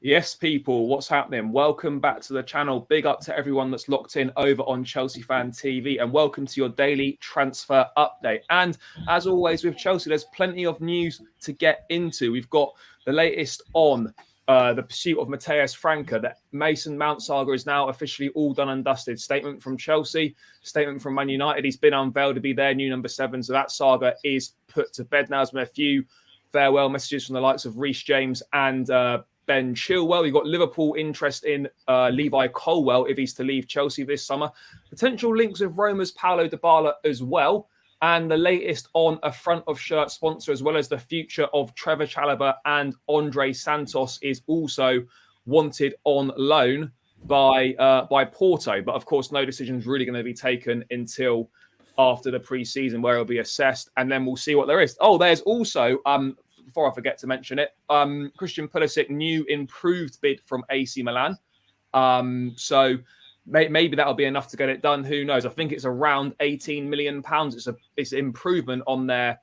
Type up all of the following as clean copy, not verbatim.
Yes, people, what's happening? Welcome back to the channel. Big up to everyone that's locked in over on Chelsea Fan TV, and welcome to your daily transfer update. And as always with Chelsea, there's plenty of news to get into. We've got the latest on the pursuit of Matheus Franca. That Mason Mount saga is now officially all done and dusted. Statement from Chelsea, statement from Man United. He's been unveiled to be their new number 7. So that saga is put to bed now. There's been a few farewell messages from the likes of Reece James and Ben Chilwell. We've got Liverpool interest in Levi Colwell if he's to leave Chelsea this summer. Potential links with Roma's Paulo Dybala as well. And the latest on a front of shirt sponsor, as well as the future of Trevor Chalobah and Andrey Santos, is also wanted on loan by Porto. But of course, no decision is really going to be taken until after the pre-season, where it'll be assessed, and then we'll see what there is. Oh, there's also before I forget to mention it, Christian Pulisic new improved bid from AC Milan. So maybe that'll be enough to get it done. Who knows? I think it's around £18 million. It's an improvement on their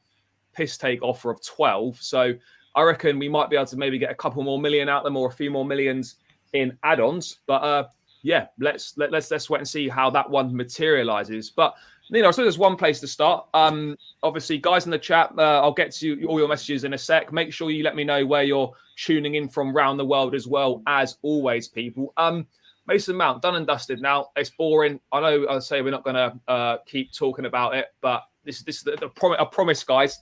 piss take offer of 12. So I reckon we might be able to maybe get a couple more million out of them, or a few more millions in add-ons. But yeah, let's wait and see how that one materializes. But I suppose there's one place to start. Obviously, guys in the chat, I'll get to all your messages in a sec. Make sure you let me know where you're tuning in from around the world as well, as always, people. Mason Mount, done and dusted now. It's boring. I know I say we're not going to keep talking about it, but this is I promise, guys,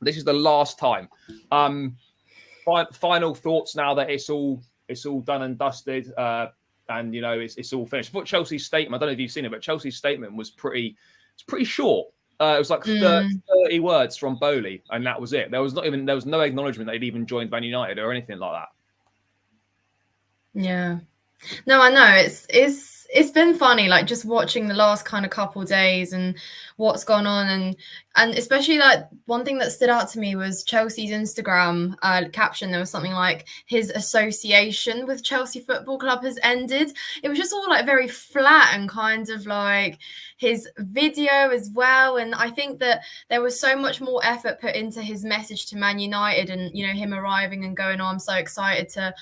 this is the last time. Final thoughts now that it's all done and dusted, and it's all finished. But Chelsea's statement, I don't know if you've seen it, but Chelsea's statement was pretty short. It was like 30 words from Bowley, and that was it. There was no acknowledgement that he'd even joined Man United or anything like that. Yeah. No, I know. It's been funny, like just watching the last kind of couple of days and what's gone on, and especially like one thing that stood out to me was Chelsea's Instagram caption. There was something like his association with Chelsea Football Club has ended. It was just all like very flat and kind of like his video as well. And I think that there was so much more effort put into his message to Man United, and him arriving and going, "Oh, I'm so excited to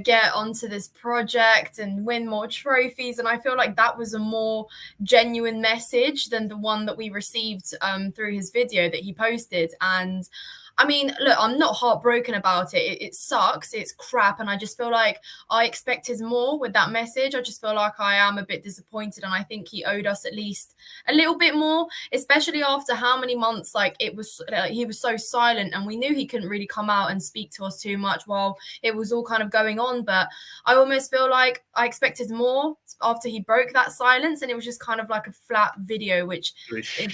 get onto this project and win more trophies." And I feel like that was a more genuine message than the one that we received through his video that he posted. And I mean, look, I'm not heartbroken about it. It sucks. It's crap. And I just feel like I expected more with that message. I just feel like I am a bit disappointed. And I think he owed us at least a little bit more, especially after how many months, he was so silent, and we knew he couldn't really come out and speak to us too much while it was all kind of going on. But I almost feel like I expected more after he broke that silence. And it was just kind of like a flat video, which it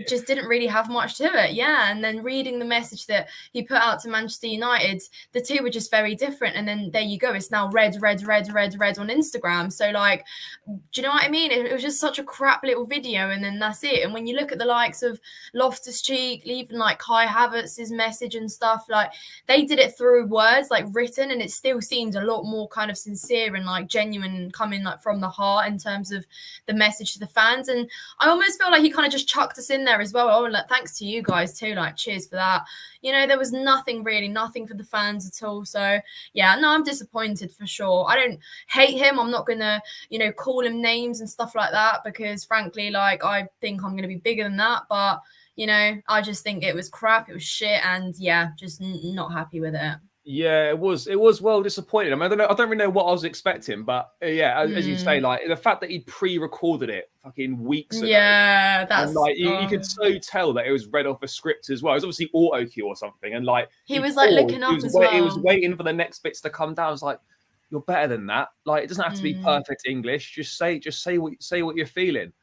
just didn't really have much to it. Yeah. And then reading the message that he put out to Manchester United, the two were just very different. And then there you go. It's now red on Instagram. So like, do you know what I mean? It was just such a crap little video, and then that's it. And when you look at the likes of Loftus-Cheek, even like Kai Havertz's message and stuff, like they did it through words, like written, and it still seemed a lot more kind of sincere and like genuine and coming like from the heart in terms of the message to the fans. And I almost feel like he kind of just chucked us in there as well. Oh, like, thanks to you guys too. Like, cheers for that. There was nothing for the fans at all. So yeah, no, I'm disappointed for sure. I don't hate him. I'm not gonna, call him names and stuff like that, because frankly, like, I think I'm gonna be bigger than that. But I just think it was crap. It was shit, and yeah, just not happy with it. Yeah, it was well disappointing. I mean, I don't really know what I was expecting, but yeah, as you say, like the fact that he pre-recorded it fucking weeks ago. Yeah, that's like you could so tell that it was read off a script as well. It was obviously auto cue or something, and like he was like looking up as well. He was waiting for the next bits to come down. I was like, you're better than that. Like, it doesn't have to be perfect English. Just say what you're feeling.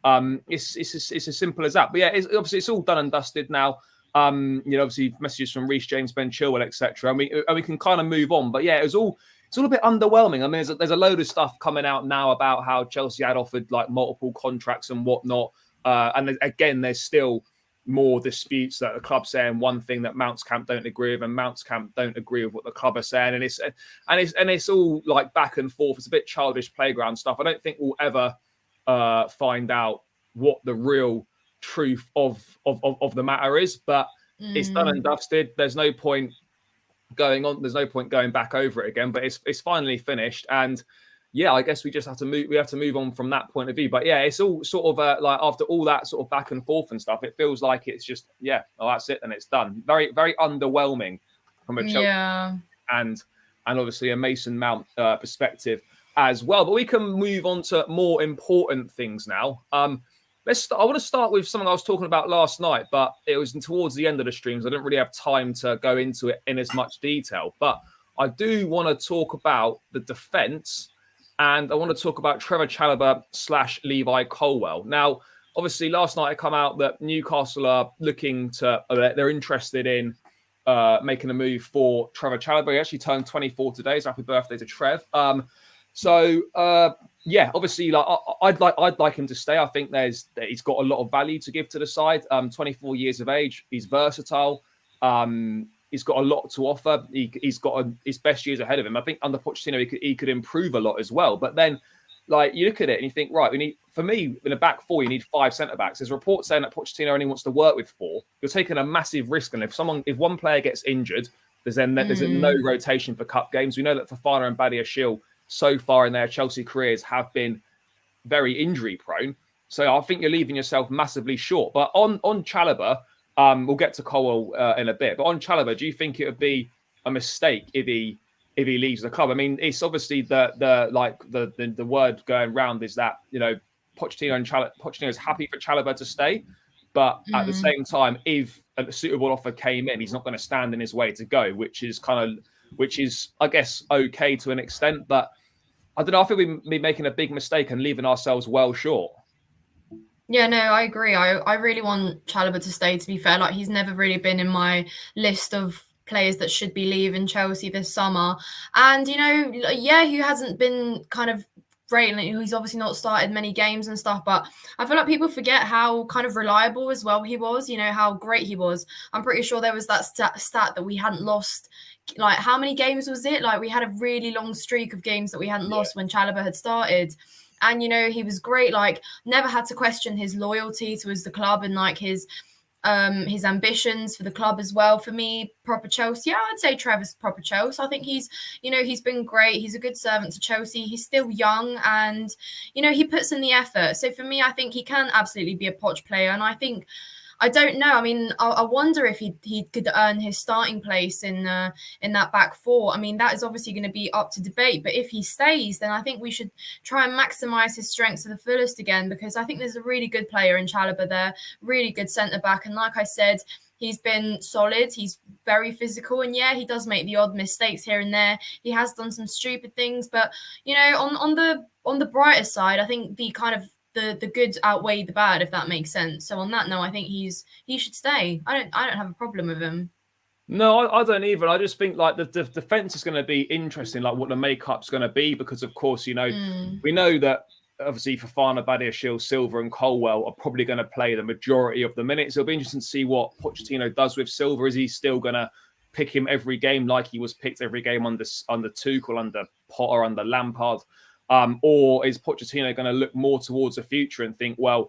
It's as simple as that. But yeah, obviously it's all done and dusted now. Obviously messages from Reece James, Ben Chilwell, etc. And we can kind of move on. But yeah, it's all a bit underwhelming. I mean, there's a load of stuff coming out now about how Chelsea had offered like multiple contracts and whatnot. And again, there's still more disputes that the club saying one thing that Mount's camp don't agree with, and Mount's camp don't agree with what the club are saying. And it's all like back and forth. It's a bit childish playground stuff. I don't think we'll ever find out what the real truth of the matter is, but it's done and dusted. There's no point going on. There's no point going back over it again, but it's finally finished. And yeah, I guess we just have to move. We have to move on from that point of view. But yeah, it's all sort of like after all that sort of back and forth and stuff, it feels like it's just that's it and it's done. Very very underwhelming from a Chelsea and obviously a Mason Mount perspective as well. But we can move on to more important things now. I want to start with something I was talking about last night, but it was towards the end of the streams. I didn't really have time to go into it in as much detail. But I do want to talk about the defence, and I want to talk about Trevor Chalobah / Levi Colwell. Now, obviously, last night it come out that Newcastle are looking to, they're interested in making a move for Trevor Chalobah. He actually turned 24 today, so happy birthday to Trev. Obviously, like I'd like him to stay. I think he's got a lot of value to give to the side. 24 years of age, he's versatile. He's got a lot to offer. He's got his best years ahead of him. I think under Pochettino, he could improve a lot as well. But then, like, you look at it and you think, right, for me, in a back four, you need 5 centre-backs. There's reports saying that Pochettino only wants to work with 4. You're taking a massive risk. And if one player gets injured, there's no rotation for cup games. We know that Fofana and Badiashile so far in their Chelsea careers have been very injury prone. So I think you're leaving yourself massively short. But on Chalobah, we'll get to Kolo in a bit. But on Chalobah, do you think it would be a mistake if he leaves the club? I mean, it's obviously the word going round is that, you know, Pochettino is happy for Chalobah to stay, but at the same time, if a suitable offer came in, he's not going to stand in his way to go, which is I guess okay to an extent. But I don't know. I feel we're making a big mistake and leaving ourselves well short. Yeah, no, I agree. I really want Chalobah to stay, to be fair. Like, he's never really been in my list of players that should be leaving Chelsea this summer. And, you know, yeah, he hasn't been kind of great. He's obviously not started many games and stuff, but I feel like people forget how kind of reliable as well he was, you know, how great he was. I'm pretty sure there was that stat that we hadn't lost. Like, how many games was it? Like, we had a really long streak of games that we hadn't lost when Chalobah had started. And, you know, he was great, like, never had to question his loyalty towards the club and, like, his ambitions for the club as well. For me, proper Chelsea. Yeah, I'd say Trevor's proper Chelsea. I think he's been great. He's a good servant to Chelsea. He's still young and, you know, he puts in the effort. So for me, I think he can absolutely be a Poch player. And I think, I don't know. I mean, I wonder if he could earn his starting place in that back four. I mean, that is obviously going to be up to debate. But if he stays, then I think we should try and maximise his strengths to the fullest again, because I think there's a really good player in Chalobah there, really good centre back. And like I said, he's been solid. He's very physical. And yeah, he does make the odd mistakes here and there. He has done some stupid things. But, you know, on the brighter side, I think the good outweigh the bad, if that makes sense. So on that note, I think he should stay. I don't have a problem with him. No, I don't either. I just think like the defense is going to be interesting, like what the makeup's going to be, because of course, you know, we know that obviously Fofana, Badiashile, Silva and Colwell are probably going to play the majority of the minutes. It'll be interesting to see what Pochettino does with Silva. Is he still going to pick him every game like he was picked every game under Tuchel, under Potter, under Lampard? Or is Pochettino going to look more towards the future and think, well,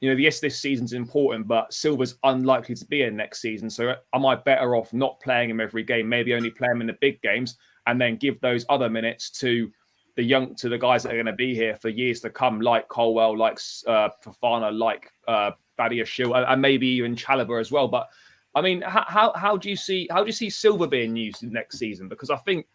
you know, yes, this season's important, but Silva's unlikely to be in next season. So am I better off not playing him every game, maybe only play him in the big games, and then give those other minutes to the guys that are going to be here for years to come, like Colwell, like Fofana, like Badiashile, and maybe even Chalobah as well. But I mean, how do you see Silva being used next season? Because I think,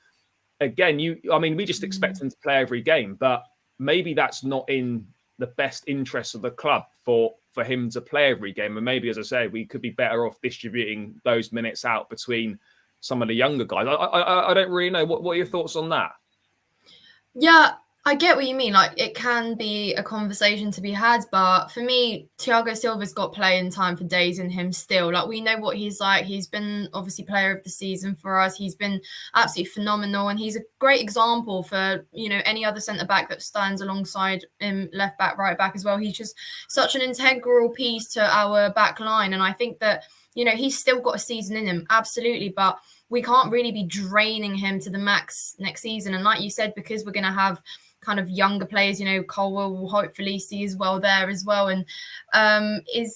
again, we just expect him to play every game, but maybe that's not in the best interest of the club for him to play every game. And maybe, as I say, we could be better off distributing those minutes out between some of the younger guys. I don't really know. What are your thoughts on that? Yeah, I get what you mean. Like, it can be a conversation to be had, but for me, Thiago Silva's got playing time for days in him still. Like, we know what he's like. He's been obviously player of the season for us. He's been absolutely phenomenal, and he's a great example for, you know, any other centre back that stands alongside him, left back, right back as well. He's just such an integral piece to our back line, and I think that, you know, he's still got a season in him, absolutely, but we can't really be draining him to the max next season. And like you said, because we're going to have kind of younger players. Colwell will hopefully see as well there as well. And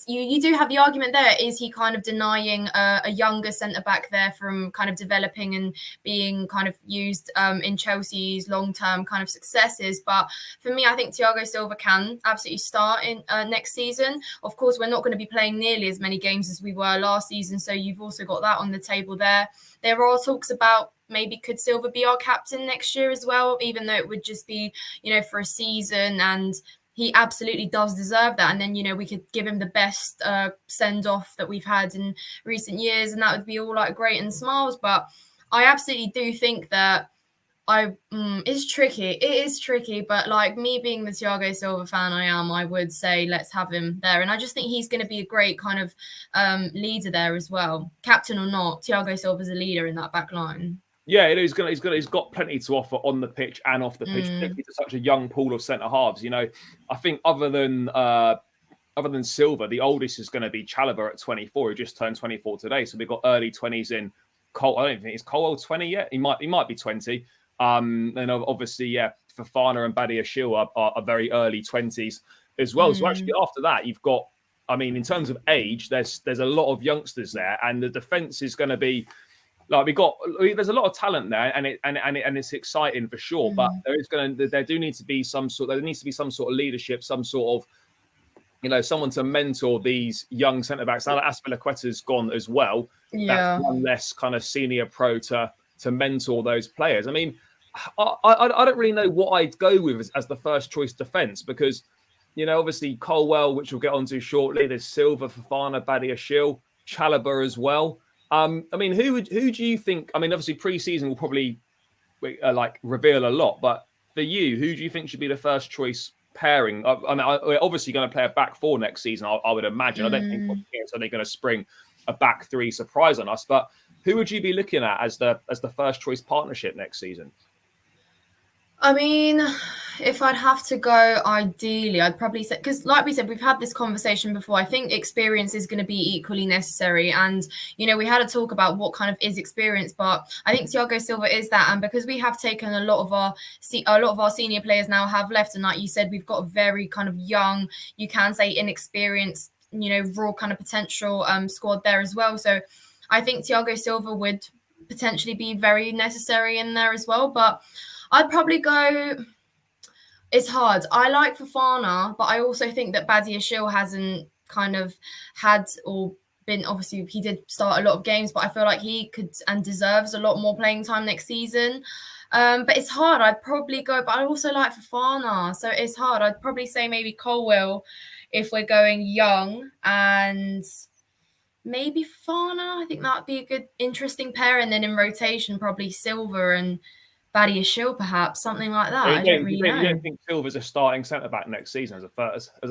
you do have the argument there. Is he kind of denying a younger centre-back there from kind of developing and being kind of used in Chelsea's long-term kind of successes? But for me, I think Thiago Silva can absolutely start in next season. Of course, we're not going to be playing nearly as many games as we were last season, so you've also got that on the table there. There are talks about maybe could Silva be our captain next year as well, even though it would just be, for a season, and he absolutely does deserve that. And then, we could give him the best send-off that we've had in recent years, and that would be all like great and smiles. But I absolutely do think that it's tricky. It is tricky, but like me being the Thiago Silva fan I would say let's have him there. And I just think he's going to be a great kind of leader there as well. Captain or not, Thiago Silva's a leader in that back line. Yeah, he's got plenty to offer on the pitch and off the pitch, particularly to such a young pool of centre halves. I think other than Silva, the oldest is going to be Chalobah at 24. He just turned 24 today, so we've got early 20s in Cole. I don't think he's Colwell 20 yet. He might be 20. And obviously, Fofana and Badiashile are very early 20s as well. So actually, after that, you've got, in terms of age, there's a lot of youngsters there, and the defence is going to be like there's a lot of talent there, and it's exciting for sure. But there needs to be some sort of leadership, some sort of someone to mentor these young centre backs. Now that Azpilicueta's gone as well, that's one less kind of senior pro to mentor those players. I don't really know what I'd go with as the first choice defence, because obviously Colwell, which we'll get onto shortly. There's Silva, Fofana, Badiashile, Chalobah as well. Who do you think? Obviously pre-season will probably reveal a lot, but for you, who do you think should be the first choice pairing? We're obviously going to play a back four next season, I would imagine. I don't think they're going to spring a back three surprise on us, but who would you be looking at as the first choice partnership next season? If I'd have to go, ideally, I'd probably say, because like we said, we've had this conversation before. I think experience is going to be equally necessary. And, we had a talk about what kind of is experience, but I think Thiago Silva is that. And because we have taken a lot of our senior players now have left. And like you said, we've got a very kind of young, you can say inexperienced, raw kind of potential squad there as well. So I think Thiago Silva would potentially be very necessary in there as well. But I'd probably go, it's hard. I like Fofana, but I also think that Badiashile hasn't kind of had or been, obviously he did start a lot of games, but I feel like he could and deserves a lot more playing time next season. But it's hard. I'd probably go, but I also like Fofana. So it's hard. I'd probably say maybe Colwell if we're going young, and maybe Fofana. I think that'd be a good, interesting pair. And then in rotation, probably Silva and Badiashile, perhaps something like that. I don't really know. You don't think Silva's a starting centre back next season as a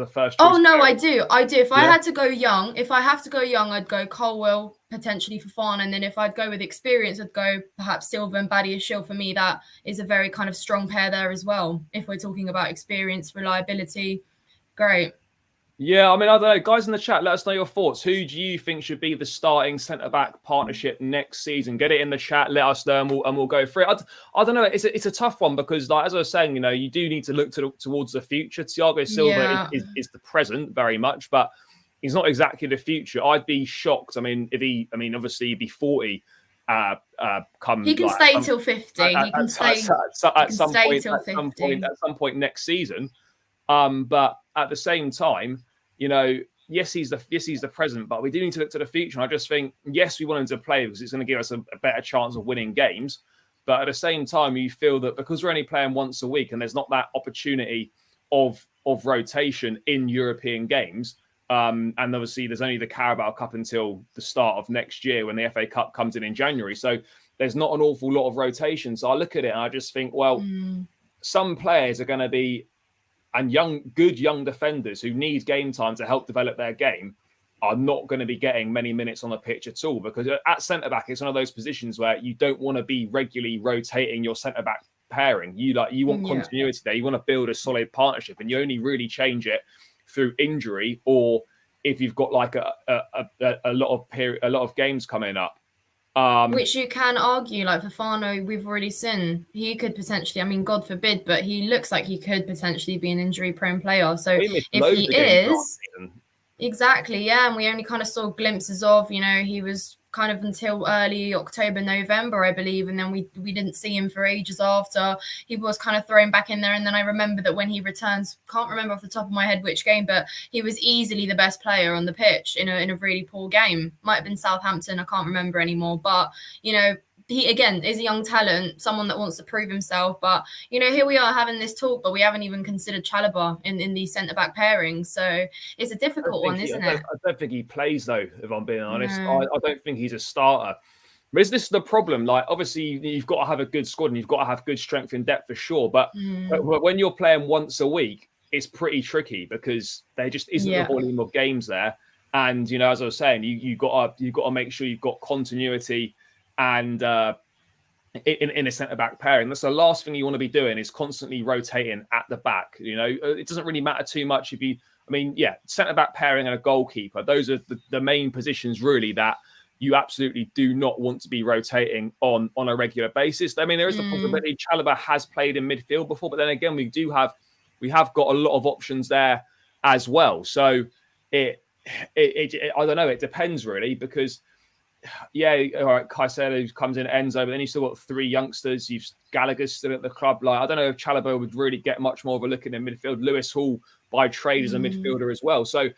first? Oh no, player? I do. If I had to go young, I'd go Colwell, potentially Fofana, and then if I'd go with experience, I'd go perhaps Silva and Badiashile. For me, that is a very kind of strong pair there as well. If we're talking about experience, reliability, great. Yeah, I don't know. Guys in the chat, let us know your thoughts. Who do you think should be the starting centre-back partnership next season? Get it in the chat, let us know, and we'll go through it. I don't know. It's a tough one because, as I was saying, you do need to look towards the future. Thiago Silva is the present very much, but he's not exactly the future. I'd be shocked. Obviously, he'd be 40. He can stay till 50. He can stay at some point next season. But at the same time, yes, he's the present, but we do need to look to the future. And I just think, yes, we want him to play because it's going to give us a better chance of winning games. But at the same time, you feel that because we're only playing once a week and there's not that opportunity of rotation in European games, and obviously there's only the Carabao Cup until the start of next year when the FA Cup comes in January. So there's not an awful lot of rotation. So I look at it and I just think, well, some players are going to be, and good young defenders who need game time to help develop their game are not going to be getting many minutes on the pitch at all, because at centre-back, it's one of those positions where you don't want to be regularly rotating your centre-back pairing. You want continuity there. You want to build a solid partnership, and you only really change it through injury or if you've got like a lot of games coming up. Which you can argue, like Fofana, we've already seen he could potentially, I mean, God forbid, but he looks like he could potentially be an injury-prone player. So if he is, exactly, yeah, and we only kind of saw glimpses of, you know, he was kind of until early October, November, I believe, and then we didn't see him for ages after. He was kind of thrown back in there, and then I remember that when he returns, can't remember off the top of my head which game, but he was easily the best player on the pitch in a really poor game. Might have been Southampton, I can't remember anymore, but you know, he again is a young talent, someone that wants to prove himself. But you know, here we are having this talk, but we haven't even considered Chalobah in the centre back pairing. So it's a difficult one, isn't it? I don't think he plays though, if I'm being honest. No. I don't think he's a starter. But this is the problem. Like, obviously, you've got to have a good squad and you've got to have good strength and depth for sure. But when you're playing once a week, it's pretty tricky because there just isn't the volume of games there. And you know, as I was saying, you got to make sure you've got continuity and in a centre back pairing. That's the last thing you want to be doing, is constantly rotating at the back. You know, it doesn't really matter too much if you. I mean, yeah, centre back pairing and a goalkeeper. Those are the main positions really that you absolutely do not want to be rotating on a regular basis. I mean, there is the possibility Chalobah has played in midfield before, but then again, we have got a lot of options there as well. So I don't know. It depends really, because yeah, all right, Caicedo comes in Enzo, but then you've still got three youngsters. You've Gallagher's still at the club. Like, I don't know if Chalobah would really get much more of a look in the midfield. Lewis Hall by trade is a midfielder as well. So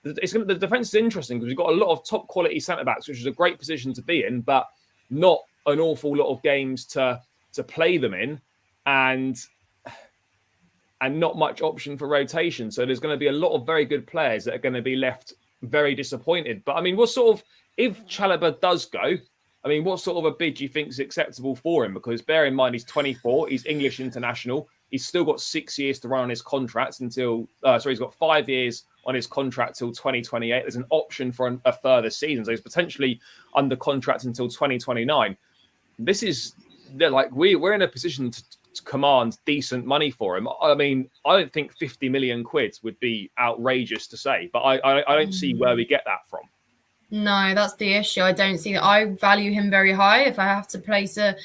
the defence is interesting because we've got a lot of top quality centre backs, which is a great position to be in, but not an awful lot of games to play them in, and not much option for rotation. So there's going to be a lot of very good players that are going to be left very disappointed. But I mean, what sort of, if Chalobah does go, I mean, what sort of a bid do you think is acceptable for him? Because bear in mind, he's 24, he's English international, he's still got 6 years to run on his contract until, he's got 5 years on his contract till 2028. There's an option for a further season. So he's potentially under contract until 2029. This is, like, we're in a position to command decent money for him. I mean, I don't think 50 million quid would be outrageous to say, but I don't see where we get that from. No, that's the issue. I don't see that. I value him very high. If I have to place a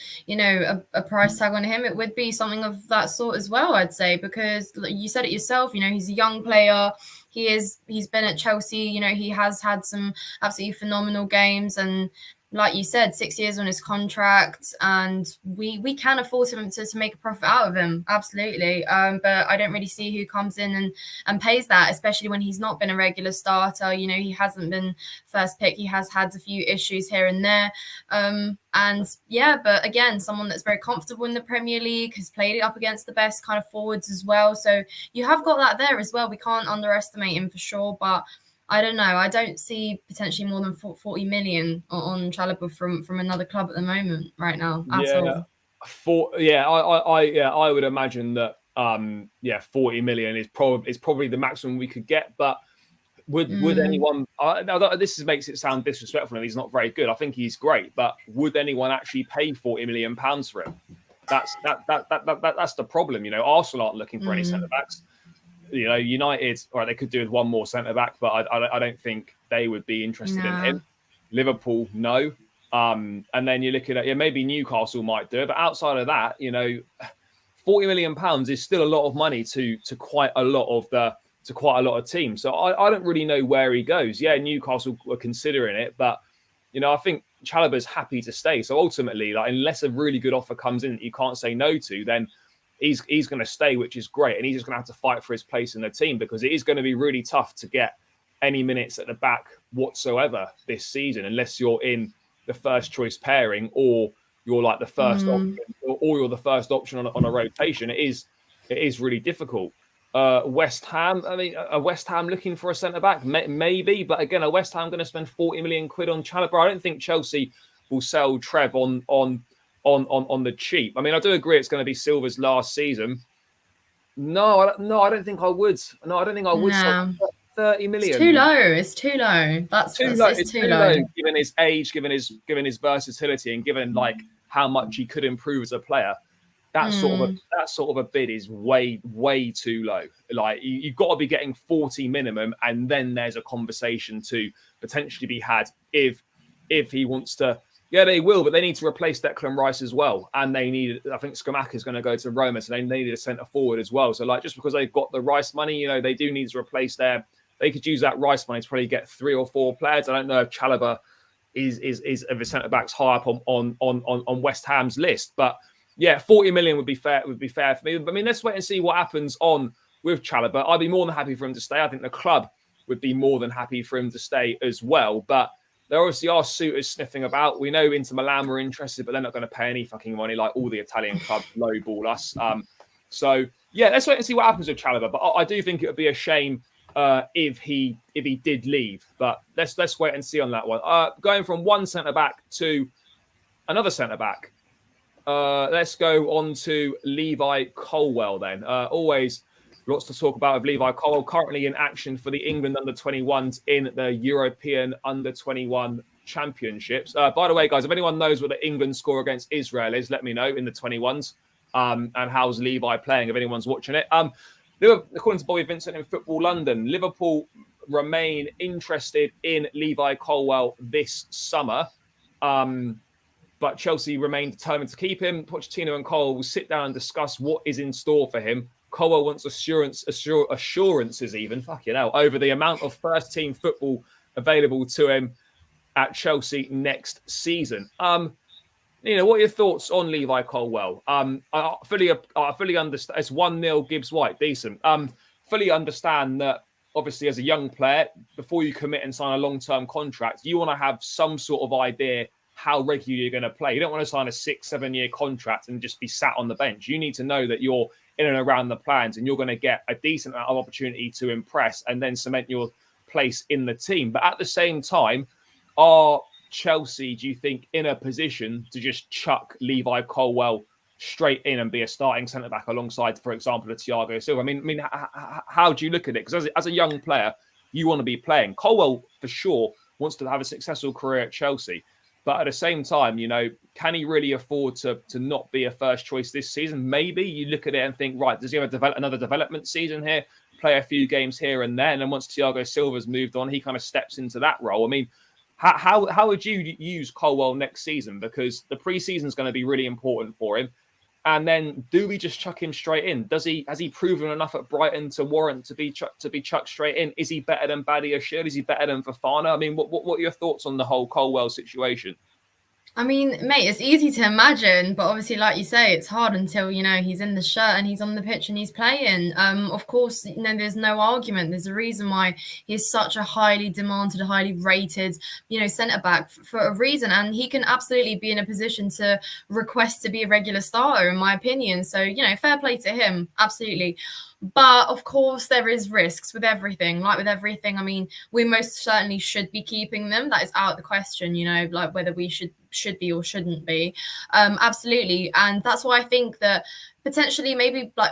price tag on him, it would be something of that sort as well, I'd say, because you said it yourself, you know, he's a young player. He's been at Chelsea, you know, he has had some absolutely phenomenal games, and like you said, 6 years on his contract, and we can afford him to make a profit out of him, absolutely. But I don't really see who comes in and pays that, especially when he's not been a regular starter. You know, he hasn't been first pick. He has had a few issues here and there. But again, someone that's very comfortable in the Premier League, has played it up against the best kind of forwards as well. So you have got that there as well. We can't underestimate him for sure, but I don't know. I don't see potentially more than 40 million on Chalobah from another club at the moment right now at all. I would imagine that 40 million is probably the maximum we could get. But would anyone? This makes it sound disrespectful, and he's not very good. I think he's great, but would anyone actually pay 40 million pounds for him? That's the problem. You know, Arsenal aren't looking for any centre backs. You know, United, all right, they could do with one more centre back, but I don't think they would be interested in him. Liverpool, no. And then you look at maybe Newcastle might do it, but outside of that, you know, 40 million pounds is still a lot of money to quite a lot of teams. So I don't really know where he goes. Yeah, Newcastle were considering it, but you know, I think Chalobah's happy to stay. So ultimately, like, unless a really good offer comes in that you can't say no to, then he's going to stay, which is great. And he's just going to have to fight for his place in the team, because it is going to be really tough to get any minutes at the back whatsoever this season, unless you're in the first choice pairing, or you're like the first option, or you're the first option on a rotation. It is really difficult. West Ham, I mean, are West Ham looking for a centre back? Maybe, but again, are West Ham going to spend 40 million quid on Chalobah? I don't think Chelsea will sell Trev on the cheap. I mean, I do agree it's going to be Silva's last season. No, I don't think I would. No, I don't think I would sell 30 million. It's too low. That's too low. Given his age, given his versatility, and given like how much he could improve as a player. That sort of a bid is way too low. Like, you've got to be getting 40 minimum, and then there's a conversation to potentially be had if he wants to Yeah, they will, but they need to replace Declan Rice as well. And they need, I think Scamacca is going to go to Roma, so they need a centre forward as well. So, like, just because they've got the Rice money, you know, they do need to replace they could use that Rice money to probably get 3 or 4 players. I don't know if Chalobah is of the centre backs high up on West Ham's list, but yeah, 40 million would be fair for me. But I mean, let's wait and see what happens with Chalobah. I'd be more than happy for him to stay. I think the club would be more than happy for him to stay as well. But there obviously are suitors sniffing about. We know Inter Milan were interested, but they're not going to pay any fucking money like all the Italian clubs lowball us. So yeah, let's wait and see what happens with Chalobah. But I do think it would be a shame if he did leave. But let's wait and see on that one. Going from one centre back to another centre back. Let's go on to Levi Colwell then. Always lots to talk about with Levi Colwell, currently in action for the England under-21s in the European under-21 Championships. By the way, guys, if anyone knows what the England score against Israel is, let me know in the 21s. And how's Levi playing, if anyone's watching it. According to Bobby Vincent in Football London, Liverpool remain interested in Levi Colwell this summer. But Chelsea remain determined to keep him. Pochettino and Kolo will sit down and discuss what is in store for him. Colwell wants assurances even, fucking hell, over the amount of first-team football available to him at Chelsea next season. What are your thoughts on Levi Colwell? I fully understand. It's 1-0 Gibbs White, decent. Fully understand that, obviously, as a young player, before you commit and sign a long-term contract, you want to have some sort of idea how regularly you're going to play. You don't want to sign a 6-7 year contract and just be sat on the bench. You need to know that you're in and around the plans and you're going to get a decent amount of opportunity to impress and then cement your place in the team. But at the same time, are Chelsea, do you think, in a position to just chuck Levi Colwell straight in and be a starting centre-back alongside, for example, a Thiago Silva? I mean, how do you look at it? Because as a young player, you want to be playing. Colwell, for sure, wants to have a successful career at Chelsea. But at the same time, can he really afford to not be a first choice this season? Maybe you look at it and think, right, does he have another development season here, play a few games here and there, and then once Thiago Silva's moved on, he kind of steps into that role. I mean, how would you use Colwell next season? Because the pre-season is going to be really important for him. And then, do we just chuck him straight in? Has he proven enough at Brighton to warrant to be chucked straight in? Is he better than Badiashile? Is he better than Fofana? I mean, what are your thoughts on the whole Colwell situation? I mean, mate, it's easy to imagine, but obviously, like you say, it's hard until, he's in the shirt and he's on the pitch and he's playing. Of course, there's no argument. There's a reason why he's such a highly demanded, highly rated, centre-back for a reason. And he can absolutely be in a position to request to be a regular starter, in my opinion. So, fair play to him. Absolutely. But of course, there is risks with everything. Like with everything, I mean, we most certainly should be keeping them. That is out of the question, like whether we should be or shouldn't be. Absolutely. And that's why I think that potentially maybe like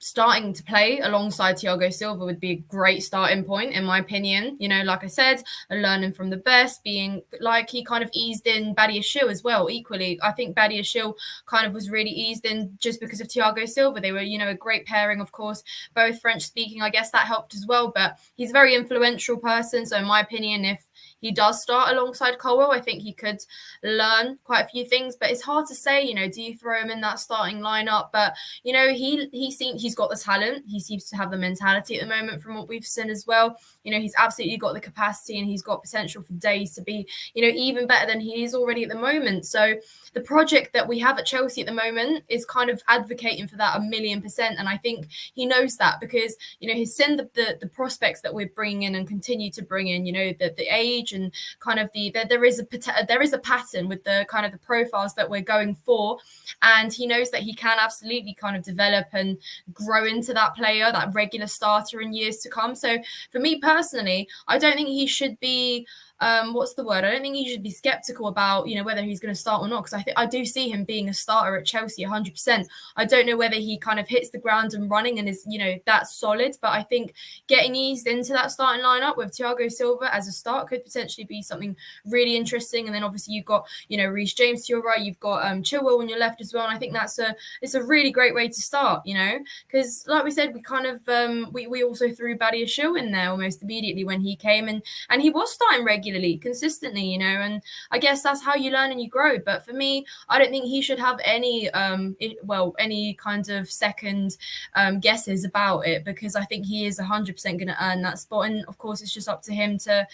starting to play alongside Thiago Silva would be a great starting point, in my opinion. Like I said, learning from the best, being like he kind of eased in Badiashile as well. Equally, I think Badiashile kind of was really eased in just because of Thiago Silva. They were, a great pairing, of course, both French speaking. I guess that helped as well. But he's a very influential person. So in my opinion, if he does start alongside Colwell, I think he could learn quite a few things. But it's hard to say, do you throw him in that starting lineup? But, he's got the talent. He seems to have the mentality at the moment from what we've seen as well. He's absolutely got the capacity and he's got potential for days to be, even better than he is already at the moment. So the project that we have at Chelsea at the moment is kind of advocating for that 1,000,000%. And I think he knows that because, he's seen the prospects that we're bringing in and continue to bring in, the age and kind of there is a pattern with the kind of the profiles that we're going for. And he knows that he can absolutely kind of develop and grow into that player, that regular starter in years to come. So for me personally, I don't think he should be I don't think he should be skeptical about, whether he's going to start or not, because I do see him being a starter at Chelsea 100%. I don't know whether he kind of hits the ground and running and is, that solid, but I think getting eased into that starting lineup with Thiago Silva as a start could potentially be something really interesting. And then obviously you've got, Reece James to your right, you've got Chilwell on your left as well. And I think it's a really great way to start, because like we said, we kind of we also threw Badiashile in there almost immediately when he came and he was starting regularly regularly, consistently, you know, and I guess that's how you learn and you grow. But for me, I don't think he should have any any kind of second guesses about it, because I think he is 100% going to earn that spot. And of course, it's just up to him to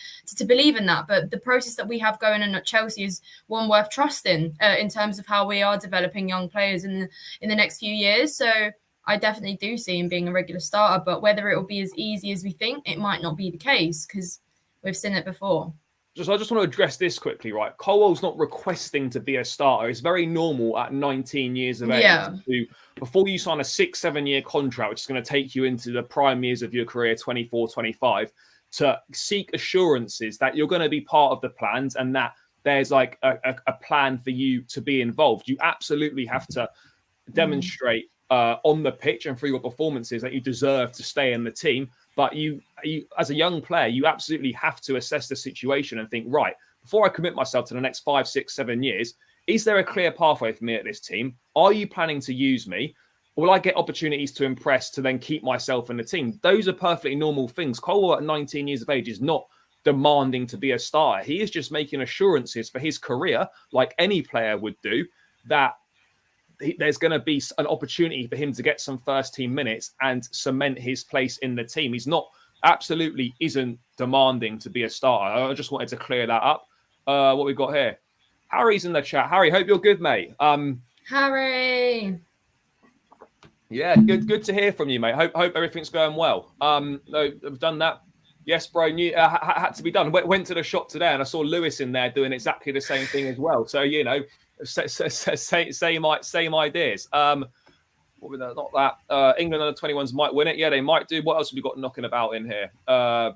believe in that. But the process that we have going on at Chelsea is one worth trusting in terms of how we are developing young players in the next few years. So I definitely do see him being a regular starter, but whether it will be as easy as we think, it might not be the case, because we've seen it before. I just want to address this quickly, right? Colwell's not requesting to be a starter. It's very normal at 19 years of age before you sign a 6-7 year contract, which is going to take you into the prime years of your career, 24, 25, to seek assurances that you're going to be part of the plans and that there's like a plan for you to be involved. You absolutely have to demonstrate on the pitch and through your performances that you deserve to stay in the team. But you as a young player, you absolutely have to assess the situation and think, right, before I commit myself to the next 5, 6, 7 years, is there a clear pathway for me at this team? Are you planning to use me? Will I get opportunities to impress to then keep myself in the team? Those are perfectly normal things. Colwell at 19 years of age is not demanding to be a starter. He is just making assurances for his career, like any player would do, that there's going to be an opportunity for him to get some first team minutes and cement his place in the team. He's absolutely isn't demanding to be a starter. I just wanted to clear that up. What we've got here. Harry's in the chat. Harry, hope you're good, mate. Harry. Yeah, good to hear from you, mate. Hope everything's going well. No, I've done that. Yes, bro. Had to be done. Went to the shop today and I saw Lewis in there doing exactly the same thing as well. So, you know, same ideas. What was that? Not that. England under 21s might win it. Yeah, they might do. What else have we got knocking about in here? Poch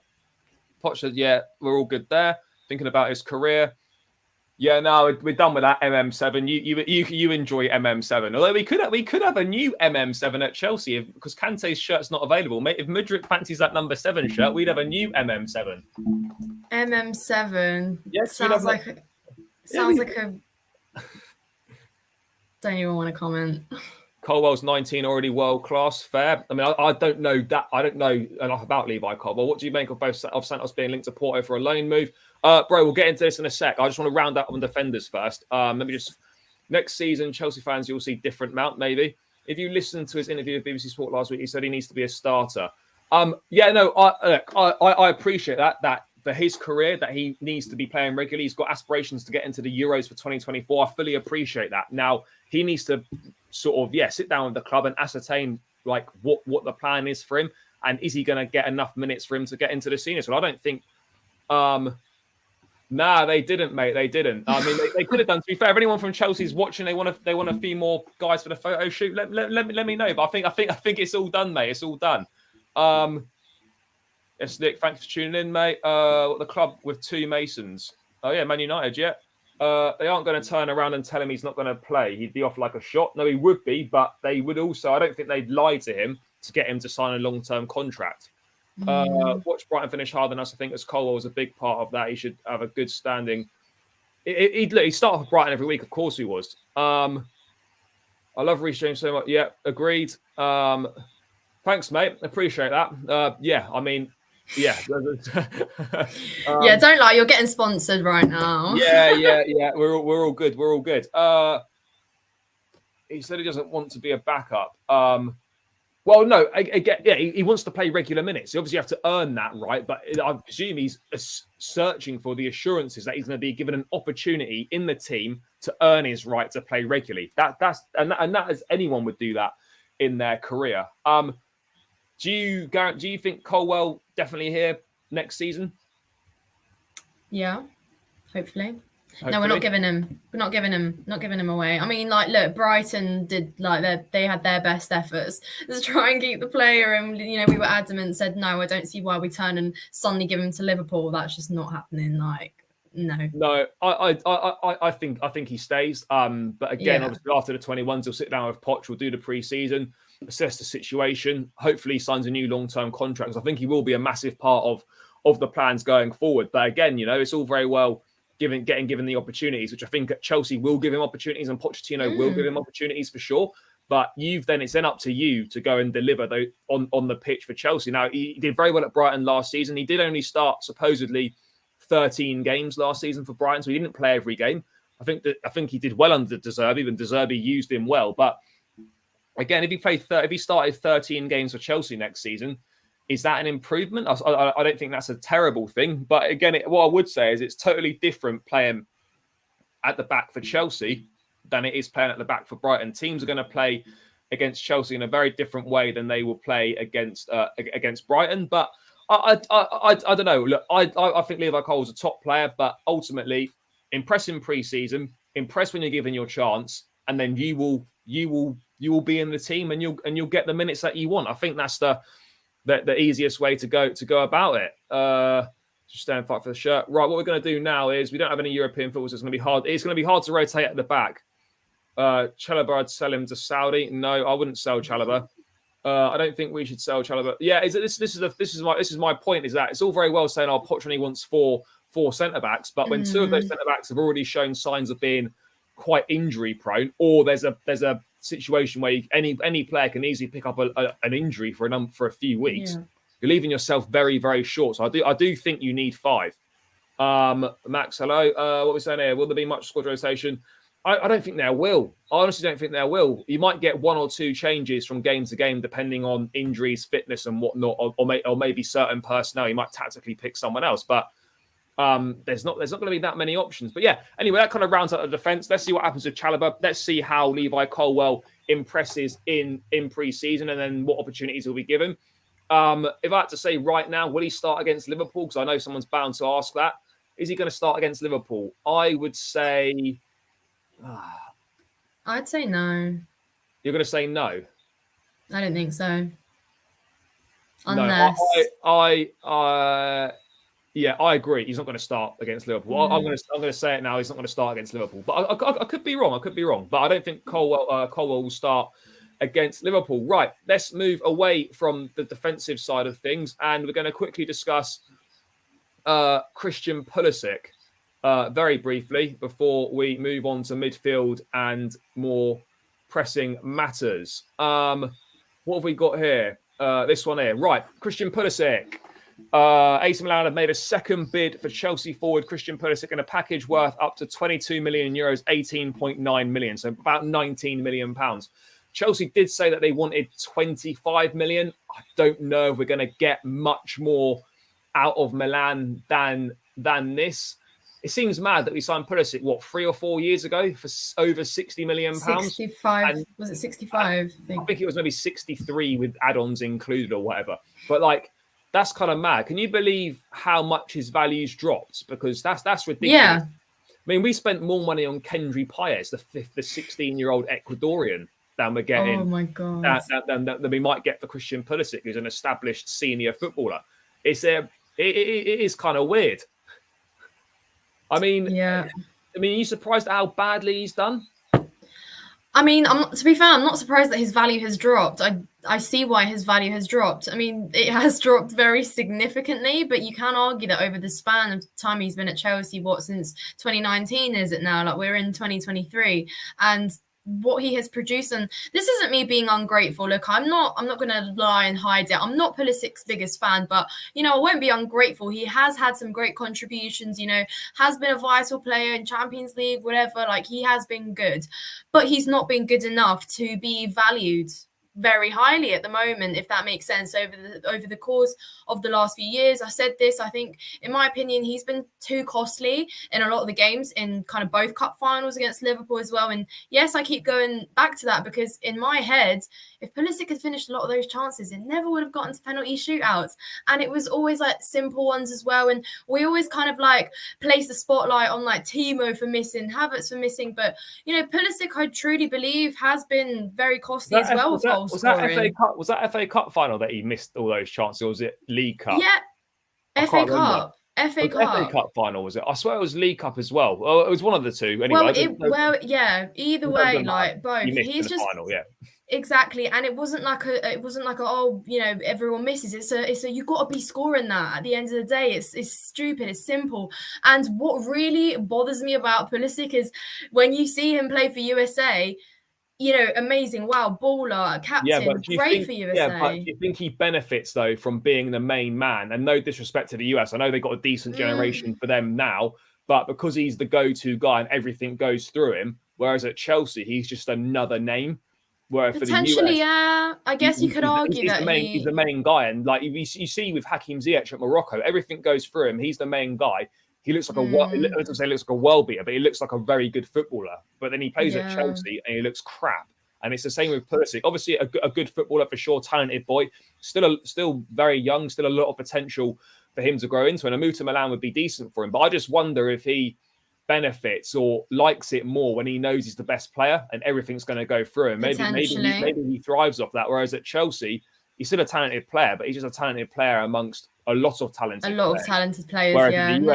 said, yeah, we're all good there. Thinking about his career. Yeah, no, we're done with that MM7. You enjoy MM7. Although we could have a new MM7 at Chelsea because Kante's shirt's not available. Mate, if Mudryk fancies that number 7 shirt, we'd have a new MM7. MM7. Yes, sounds like a. Don't even want to comment. Colwell's 19, already world class. Fair. I mean, I don't know that. I don't know enough about Levi Colwell. What do you make of Santos being linked to Porto for a loan move? Bro, we'll get into this in a sec. I just want to round up on defenders first. Let me just. Next season, Chelsea fans, you'll see different Mount, maybe. If you listen to his interview with BBC Sport last week, he said he needs to be a starter. Yeah, no, I appreciate that for his career, that he needs to be playing regularly. He's got aspirations to get into the Euros for 2024. I fully appreciate that. Now, he needs to sort of, sit down with the club and ascertain like what the plan is for him. And is he going to get enough minutes for him to get into the seniors? Well, I don't think... Nah, they didn't, mate. They didn't. I mean, they could have done. To be fair, if anyone from Chelsea's watching, they want a few more guys for the photo shoot. Let me know. But I think it's all done, mate. It's all done. Yes, Nick. Thanks for tuning in, mate. The club with 2 Masons. Oh yeah, Man United. Yeah. They aren't going to turn around and tell him he's not going to play. He'd be off like a shot. No, he would be, but they would also. I don't think they'd lie to him to get him to sign a long-term contract. Watch Brighton finish harder than us. I think as Kolo was a big part of that. He should have a good standing. He started with Brighton every week. Of course he was. I love Reece James so much. Yeah, agreed. Thanks, mate. Appreciate that. Yeah, I mean, yeah. Yeah, don't lie. You're getting sponsored right now. Yeah. We're all good. We're all good. He said he doesn't want to be a backup. Well, no, again, yeah, he wants to play regular minutes. You obviously have to earn that, right? But I presume he's searching for the assurances that he's going to be given an opportunity in the team to earn his right to play regularly. That as anyone would do that in their career. Do you think Colwell definitely here next season? Yeah, hopefully. No, we're not giving him. We're not giving him away. I mean, like, look, Brighton did they had their best efforts to try and keep the player, and we were adamant, said no. I don't see why we turn and suddenly give him to Liverpool. That's just not happening. Like, no. No, I think he stays. But again, obviously after the 21s, he'll sit down with Poch. We'll do the pre-season, assess the situation. Hopefully, he signs a new long-term contract. I think he will be a massive part of the plans going forward. But again, it's all very well. Getting given the opportunities, which I think at Chelsea will give him opportunities, and Pochettino will give him opportunities for sure. But it's then up to you to go and deliver on the pitch for Chelsea. Now, he did very well at Brighton last season. He did only start supposedly 13 games last season for Brighton, so he didn't play every game. I think he did well under De Zerbi, and De Zerbi used him well. But again, if he started 13 games for Chelsea next season, is that an improvement? I don't think that's a terrible thing. But again, what I would say is it's totally different playing at the back for Chelsea than it is playing at the back for Brighton. Teams are going to play against Chelsea in a very different way than they will play against Brighton. But I don't know. Look, I think Levi Colwell's a top player, but ultimately, impress in pre-season, impress when you're given your chance, and then you will be in the team and you'll get the minutes that you want. I think that's the easiest way to go about it. Just stay and fight for the shirt. Right, what we're going to do now is we don't have any European football, so it's going to be hard. It's going to be hard to rotate at the back. Chalobah, I'd sell him to Saudi. No, I wouldn't sell Chalobah. I don't think we should sell Chalobah. Yeah, this is my point. Is that it's all very well saying Pochettino wants four centre backs, but when two of those centre backs have already shown signs of being quite injury prone, or there's a situation where any player can easily pick up an injury for a few weeks. Yeah. You're leaving yourself very, very short. So I do think you need 5. Max, hello. What are we saying here? Will there be much squad rotation? I don't think there will. I honestly don't think there will. You might get 1 or 2 changes from game to game, depending on injuries, fitness, and whatnot, or maybe certain personnel. You might tactically pick someone else, but there's not going to be that many options. But yeah, anyway, that kind of rounds out the defence. Let's see what happens with Chalobah. Let's see how Levi Colwell impresses in pre-season, and then what opportunities will be given. If I had to say right now, will he start against Liverpool? Because I know someone's bound to ask that. Is he going to start against Liverpool? I would say... I'd say no. You're going to say no? I don't think so. Unless... No, yeah, I agree. He's not going to start against Liverpool. I'm going to say it now. He's not going to start against Liverpool. But I could be wrong. But I don't think Colwell will start against Liverpool. Right, let's move away from the defensive side of things, and we're going to quickly discuss Christian Pulisic very briefly before we move on to midfield and more pressing matters. What have we got here? This one here. Right, Christian Pulisic. AC Milan have made a second bid for Chelsea forward Christian Pulisic in a package worth up to 22 million euros, 18.9 million, so about 19 million pounds. Chelsea did say that they wanted 25 million. I don't know if we're going to get much more out of Milan than this. It seems mad that we signed Pulisic, 3 or 4 years ago for over 60 million pounds. 65. Was it 65? I think it was maybe 63 with add-ons included or whatever. But that's kind of mad. Can you believe how much his value's dropped? Because that's ridiculous. Yeah. I mean, we spent more money on Kendry Paez, the 16-year-old Ecuadorian, than we're getting. Oh my god! Than we might get for Christian Pulisic, who's an established senior footballer. It is kind of weird. I mean, yeah. Are you surprised at how badly he's done? I mean, to be fair, I'm not surprised that his value has dropped. I see why his value has dropped. I mean, it has dropped very significantly, but you can argue that over the span of time he's been at Chelsea, since 2019 is it now? We're in 2023, and what he has produced, and this isn't me being ungrateful. Look, I'm not going to lie and hide it. I'm not Pulisic's biggest fan, but I won't be ungrateful. He has had some great contributions, has been a vital player in Champions League, whatever. He has been good, but he's not been good enough to be valued very highly at the moment, if that makes sense. Over the course of the last few years, I said this, I think in my opinion he's been too costly in a lot of the games, in kind of both cup finals against Liverpool as well. And yes, I keep going back to that because in my head, if Pulisic had finished a lot of those chances, it never would have gotten to penalty shootouts, and it was always simple ones as well. And we always kind of place the spotlight on Timo for missing, Havertz for missing, but Pulisic, I truly believe, has been very costly as well with goal scoring. Was that FA Cup final that he missed all those chances, or was it League Cup? Yeah, FA Cup. FA Cup final, was it? I swear it was League Cup as well. Oh, it was one of the two. Anyway, either way, both. He's just final, yeah. Exactly, and it wasn't like everyone misses. It's a you got to be scoring that at the end of the day. It's stupid. It's simple. And what really bothers me about Pulisic is when you see him play for USA, amazing. Wow, baller, Yeah, captain, but do you great think? for Yeah, but USA. do you think he benefits though from being the main man? And no disrespect to the US, I know they got a decent generation for them now, but because he's the go-to guy and everything goes through him, whereas at Chelsea he's just another name. Where for the Potentially, US, yeah. I guess you could argue he's that the main. He's the main guy, and like you see with Hakim Ziyech at Morocco, everything goes through him. He's the main guy. He looks like I was say he looks like a world beater, but he looks like a very good footballer. But then he plays at Chelsea and he looks crap. And it's the same with Pulisic. Obviously, a good footballer for sure, talented boy, still very young, still a lot of potential for him to grow into. And a move to Milan would be decent for him. But I just wonder if he benefits or likes it more when he knows he's the best player and everything's going to go through him. Maybe he thrives off that. Whereas at Chelsea, he's still a talented player, but he's just a talented player amongst a lot of talented players. Whereas Yeah. in the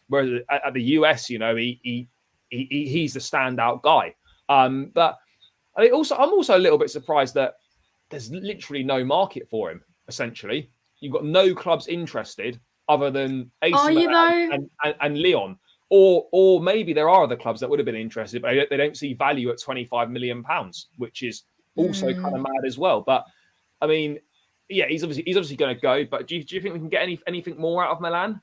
US, at the US, he's the standout guy. But I'm also a little bit surprised that there's literally no market for him. Essentially, you've got no clubs interested other than AC Milan and Lyon. Or maybe there are other clubs that would have been interested, but they don't see value at £25 million, which is also kind of mad as well. But I mean, yeah, he's obviously going to go. But do you think we can get anything more out of Milan?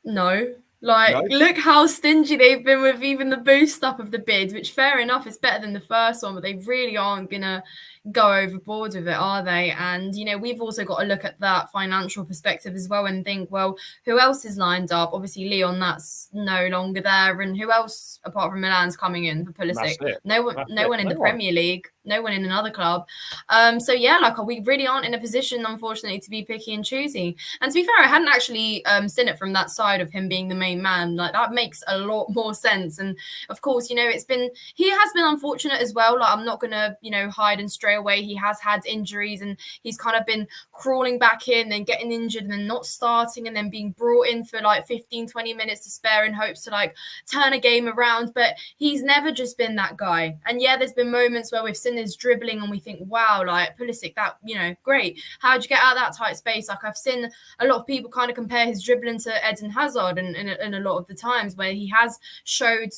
No. Look how stingy they've been with even the boost up of the bid, which fair enough is better than the first one, but they really aren't gonna go overboard with it, are they? And we've also got to look at that financial perspective as well and think, well, who else is lined up? Obviously Lyon, that's no longer there, and who else apart from Milan's coming in for Pulisic? No one in the Premier League, no one in another club. So yeah, we really aren't in a position, unfortunately, to be picky and choosy. And to be fair, I hadn't actually seen it from that side of him being the main man. That makes a lot more sense. And of course, he has been unfortunate as well. I'm not gonna hide and stray away. He has had injuries and he's kind of been crawling back in and getting injured and then not starting and then being brought in for 15-20 minutes to spare in hopes to turn a game around. But he's never just been that guy. And yeah, there's been moments where we've seen his dribbling and we think, wow, Pulisic, that great, how'd you get out of that tight space? I've seen a lot of people kind of compare his dribbling to Eden Hazard and a lot of the times where he has showed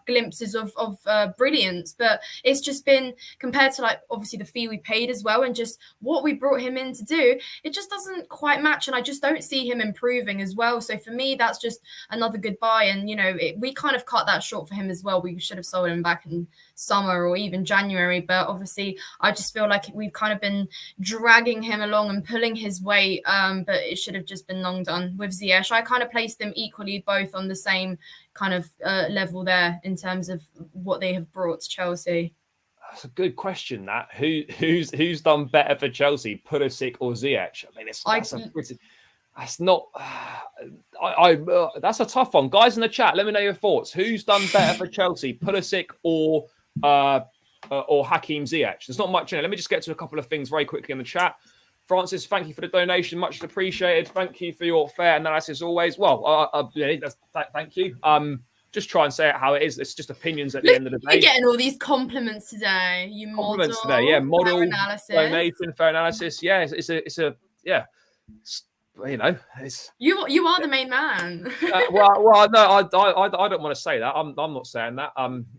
glimpses of brilliance, but it's just been compared to obviously the fee we paid as well and just what we brought him in to do, it just doesn't quite match, and I just don't see him improving as well. So for me, that's just another goodbye. And we kind of cut that short for him as well. We should have sold him back in summer or even January, but obviously I just feel like we've kind of been dragging him along and pulling his weight, but it should have just been long done. With Ziyech, I kind of placed them equally, both on the same kind of level there in terms of what they have brought to Chelsea. That's a good question. That who's done better for Chelsea, Pulisic or Ziyech? I mean, that's a tough one. Guys in the chat, let me know your thoughts. Who's done better for Chelsea, Pulisic or Hakim Ziyech? There's not much in it. Let me just get to a couple of things very quickly in the chat. Francis, thank you for the donation. Much appreciated. Thank you for your fair analysis always. Well, thank you. Just try and say it how it is. It's just opinions at the end of the day. You're getting all these compliments today. Compliments today, yeah. Model, fair analysis. Donation, fair analysis. Yeah, it's a it's you are the main man. well, no, I don't want to say that. I'm not saying that.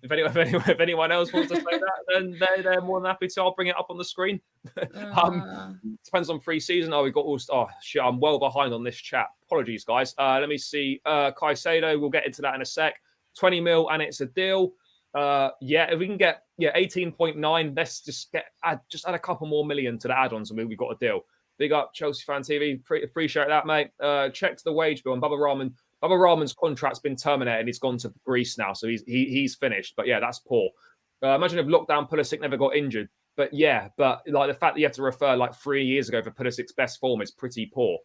If anyone else wants to say that, then they're more than happy to. I'll bring it up on the screen. Depends on pre-season. I'm well behind on this chat. Apologies, guys. Let me see. Caicedo, we'll get into that in a sec. 20 mil and it's a deal. If we can get 18.9, let's just add a couple more million to the add-ons and we've got a deal. Big up Chelsea Fan TV. Appreciate that, mate. Checked the wage bill and Bubba Rahman's contract's been terminated. He's gone to Greece now, so he's finished. But yeah, that's poor. Imagine if lockdown Pulisic never got injured. But the fact that you have to refer 3 years ago for Pulisic's best form is pretty poor.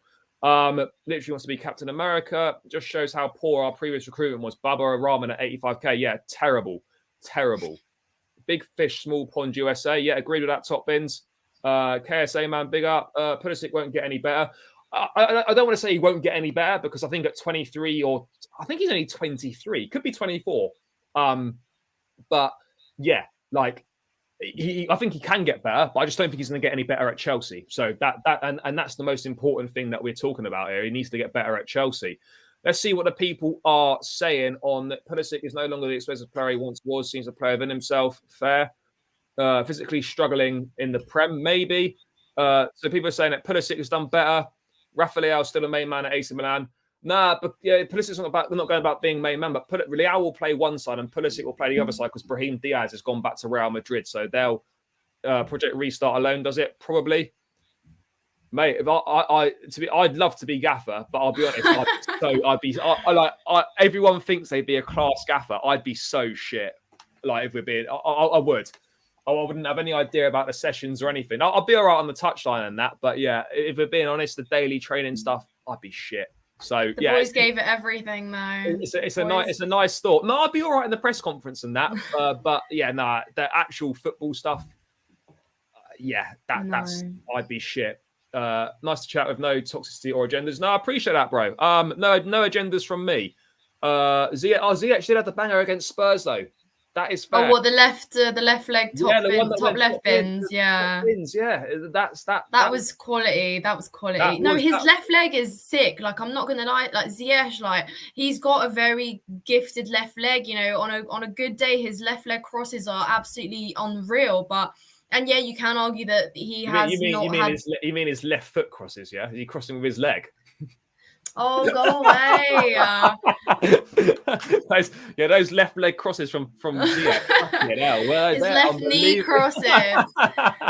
Literally wants to be Captain America. Just shows how poor our previous recruitment was. Bubba Rahman at 85k. Yeah, terrible. Big fish, small pond USA. Yeah, agreed with that, top bins. KSA man, big up. Pulisic won't get any better. I don't want to say he won't get any better because I think at 23 I think he's only 23, could be 24. But yeah, I think he can get better, but I just don't think he's going to get any better at Chelsea. So that's the most important thing that we're talking about here. He needs to get better at Chelsea. Let's see what the people are saying on that. Pulisic is no longer the expensive player he once was. Seems a player within himself. Fair. physically struggling in the Prem, maybe. So people are saying that Pulisic has done better. Rafael's still a main man at AC Milan. Nah, but yeah, Pulisic's not going about being main man, but Leao will play one side and Pulisic will play the other side because Brahim Diaz has gone back to Real Madrid. So they'll Project Restart alone does it, probably. Mate, if I'd love to be gaffer, but I'll be honest, everyone thinks they'd be a class gaffer. I'd be so shit. Like if we're being, I would. I wouldn't have any idea about the sessions or anything. I'll be all right on the touchline and that, but yeah, if we're being honest, the daily training stuff, I'd be shit. So the boys gave it everything though. It's a nice thought. No, I'd be all right in the press conference and that, but yeah, the actual football stuff, that's I'd be shit. Nice to chat with no toxicity or agendas. No, I appreciate that, bro. No agendas from me. Ziyech did have the banger against Spurs though. That is fair. Oh, what the left leg top left bins, yeah. That was quality. That was quality. His left leg is sick. Like I'm not gonna lie. Like Ziyech, like he's got a very gifted left leg. You know, on a good day, his left leg crosses are absolutely unreal. And yeah, you can argue that he has You mean his left foot crosses? Yeah, is he crossing with his leg? Oh, go away! Those left leg crosses from Ziyech. His left knee crosses.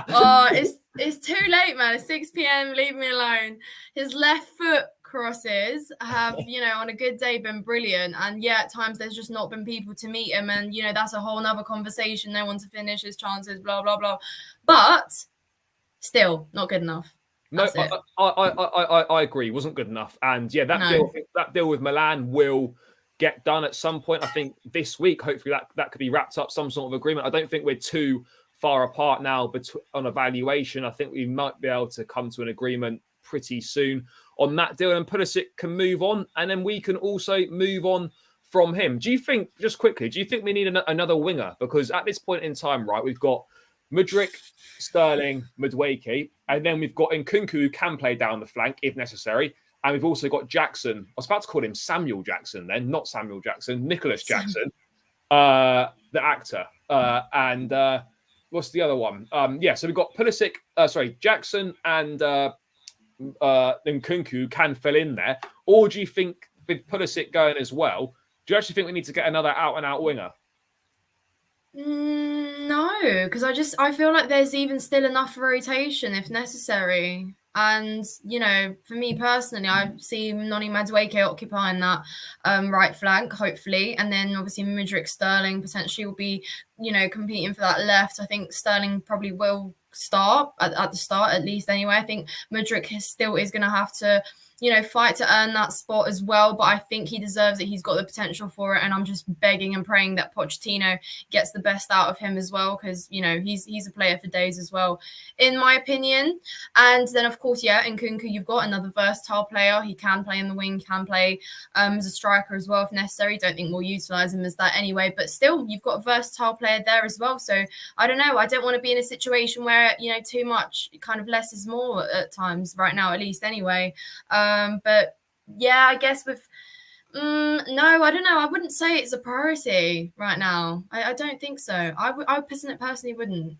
Oh, it's too late, man. It's 6 p.m. Leave me alone. His left foot crosses have, on a good day been brilliant. And yeah, at times there's just not been people to meet him. And, that's a whole nother conversation. No one to finish his chances, blah, blah, blah. But still not good enough. No, I agree. It wasn't good enough. And yeah, that deal with Milan will get done at some point. I think this week, hopefully that could be wrapped up, some sort of agreement. I don't think we're too far apart now on evaluation. I think we might be able to come to an agreement pretty soon on that deal, and Pulisic can move on, and then we can also move on from him. Do you think we need another winger? Because at this point in time, right, we've got Mudryk, Sterling, Madueke, and then we've got Nkunku who can play down the flank if necessary. And we've also got Jackson. I was about to call him Samuel Jackson then, not Samuel Jackson, Nicholas Jackson, the actor. And what's the other one? So we've got Pulisic, Jackson and Nkunku can fill in there. Or do you think with Pulisic going as well, do you actually think we need to get another out-and-out winger? No, because I feel like there's even still enough rotation if necessary. And, for me personally, I see Noni Madueke occupying that right flank, hopefully. And then obviously Mudryk, Sterling potentially will be, competing for that left. I think Sterling probably will start at the start, at least anyway. I think Mudryk still is going to have to, fight to earn that spot as well. But I think he deserves it. He's got the potential for it. And I'm just begging and praying that Pochettino gets the best out of him as well. Because, he's a player for days as well, in my opinion. And then, of course, Nkunku, you've got another versatile player. He can play in the wing, can play as a striker as well if necessary. Don't think we'll utilise him as that anyway. But still, you've got a versatile player there as well. So, I don't know. I don't want to be in a situation where, too much, kind of less is more at times right now, at least anyway. But yeah, I guess with no, I don't know. I wouldn't say it's a priority right now. I don't think so. I personally wouldn't.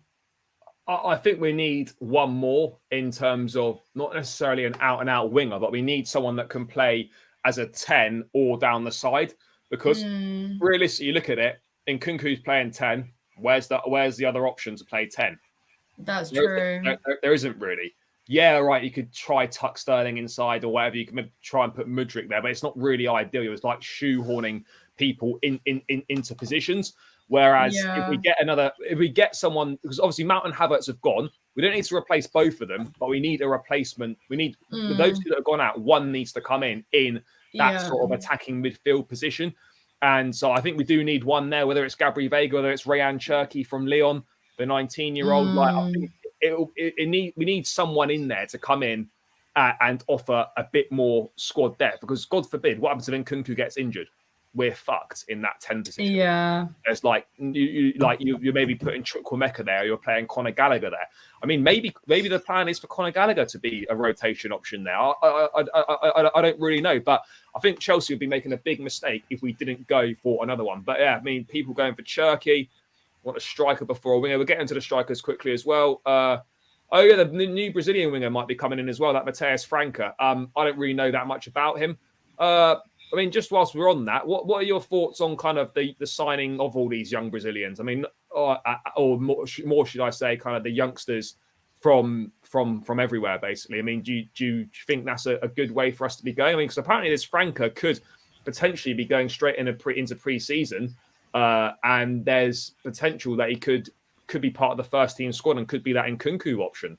I think we need one more in terms of not necessarily an out-and-out winger, but we need someone that can play as a 10 or down the side. Because realistically, you look at it, Nkunku's playing 10. Where's the other option to play 10? That's true. There isn't really. Yeah, right. You could try tuck Sterling inside or whatever. You can try and put Mudryk there, but it's not really ideal. It was like shoehorning people into positions. Whereas if we get someone, because obviously Mount and Havertz have gone, we don't need to replace both of them, but we need a replacement. We need those two that have gone out. One needs to come in that sort of attacking midfield position. And so I think we do need one there, whether it's Gabri Veiga, whether it's Rayan Cherki from Lyon, the 19-year-old. Like I think we need someone in there to come in and offer a bit more squad depth, because God forbid what happens if Nkunku gets injured, we're fucked in that 10 position. Yeah, it's like you're maybe putting Chukwuemeka there, or you're playing Conor Gallagher there. I mean, maybe the plan is for Conor Gallagher to be a rotation option there. I don't really know, but I think Chelsea would be making a big mistake if we didn't go for another one. But yeah, I mean, people going for Cherki. want a striker before a winger. We'll get into the strikers quickly as well. Oh yeah, the new Brazilian winger might be coming in as well, that Matheus Franca. I don't really know that much about him. I mean, just whilst we're on that, what are your thoughts on kind of the signing of all these young Brazilians? I mean, or more should I say, kind of the youngsters from everywhere, basically. I mean, do you think that's a good way for us to be going? I mean, because apparently this Franca could potentially be going straight into pre-season, and there's potential that he could be part of the first team squad and could be that Nkunku option.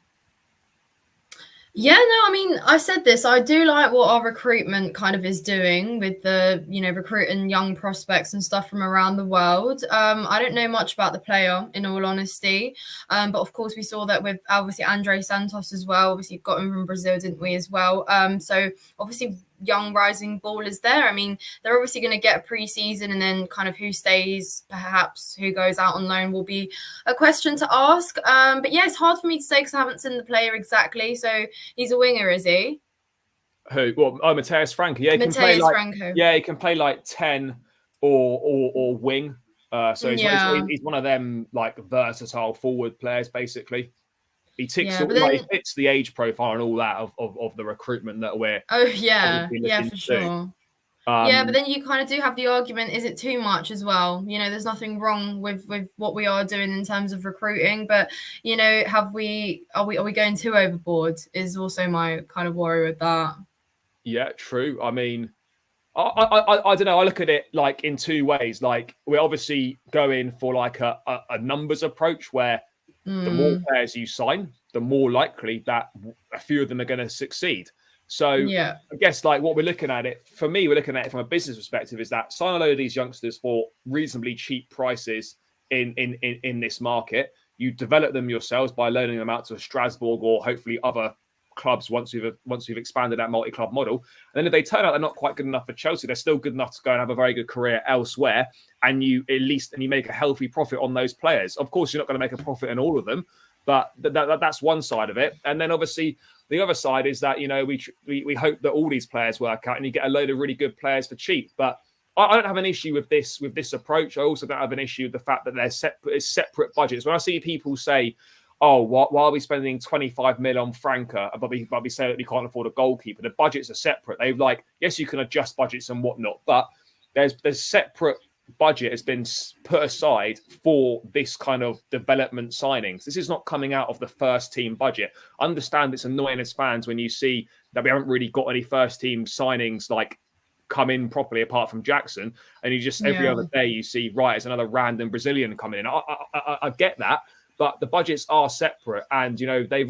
Yeah, no, I mean, I said this. I do like what our recruitment kind of is doing with the, recruiting young prospects and stuff from around the world. I don't know much about the player, in all honesty. But of course, we saw that with obviously Andrey Santos as well. Obviously, got him from Brazil, didn't we, as well? So obviously, young rising ballers there. I mean, they're obviously going to get a pre-season, and then kind of who stays, perhaps who goes out on loan will be a question to ask. But yeah, it's hard for me to say because I haven't seen the player exactly. So he's a winger, is he? Who? Well, Matheus Franca. Yeah, he can play like 10 or wing. So he's one of them like versatile forward players, basically. He ticks he fits the age profile and all that of the recruitment that we're for sure. But then you kind of do have the argument, is it too much as well? There's nothing wrong with what we are doing in terms of recruiting, but are we going too overboard is also my kind of worry with that. Yeah, true. I mean, I don't know. I look at it like in two ways. Like we're obviously going for like a numbers approach where the more players you sign, the more likely that a few of them are going to succeed. So I guess like what we're looking at it, for me, we're looking at it from a business perspective, is that sign a load of these youngsters for reasonably cheap prices in this market. You develop them yourselves by loaning them out to Strasbourg or hopefully other clubs once we've expanded that multi-club model. And then if they turn out they're not quite good enough for Chelsea, they're still good enough to go and have a very good career elsewhere, and you make a healthy profit on those players. Of course, you're not going to make a profit on all of them, but that's one side of it. And then obviously the other side is that we hope that all these players work out and you get a load of really good players for cheap. But I don't have an issue with this approach. I also don't have an issue with the fact that they're separate budgets. When I see people say, oh, why are we spending 25 mil on Franca? But we say that we can't afford a goalkeeper. The budgets are separate. They've yes, you can adjust budgets and whatnot, but there's separate budget has been put aside for this kind of development signings. This is not coming out of the first team budget. I understand it's annoying as fans when you see that we haven't really got any first team signings come in properly apart from Jackson, and you just every other day you see it's another random Brazilian coming in. I get that. But the budgets are separate, and they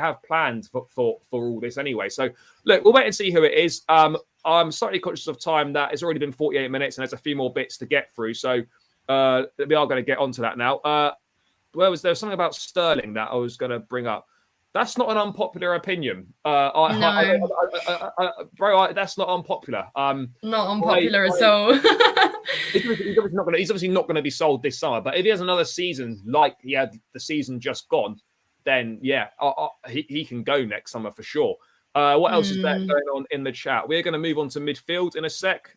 have plans for all this anyway. So look, we'll wait and see who it is. I'm slightly conscious of time that it's already been 48 minutes, and there's a few more bits to get through. So we are going to get onto that now. There was something about Sterling that I was going to bring up. That's not an unpopular opinion. Bro, that's not unpopular. Not unpopular at all. He's obviously not going to be sold this summer. But if he has another season like he had the season just gone, then he can go next summer for sure. What else is there going on in the chat? We're going to move on to midfield in a sec.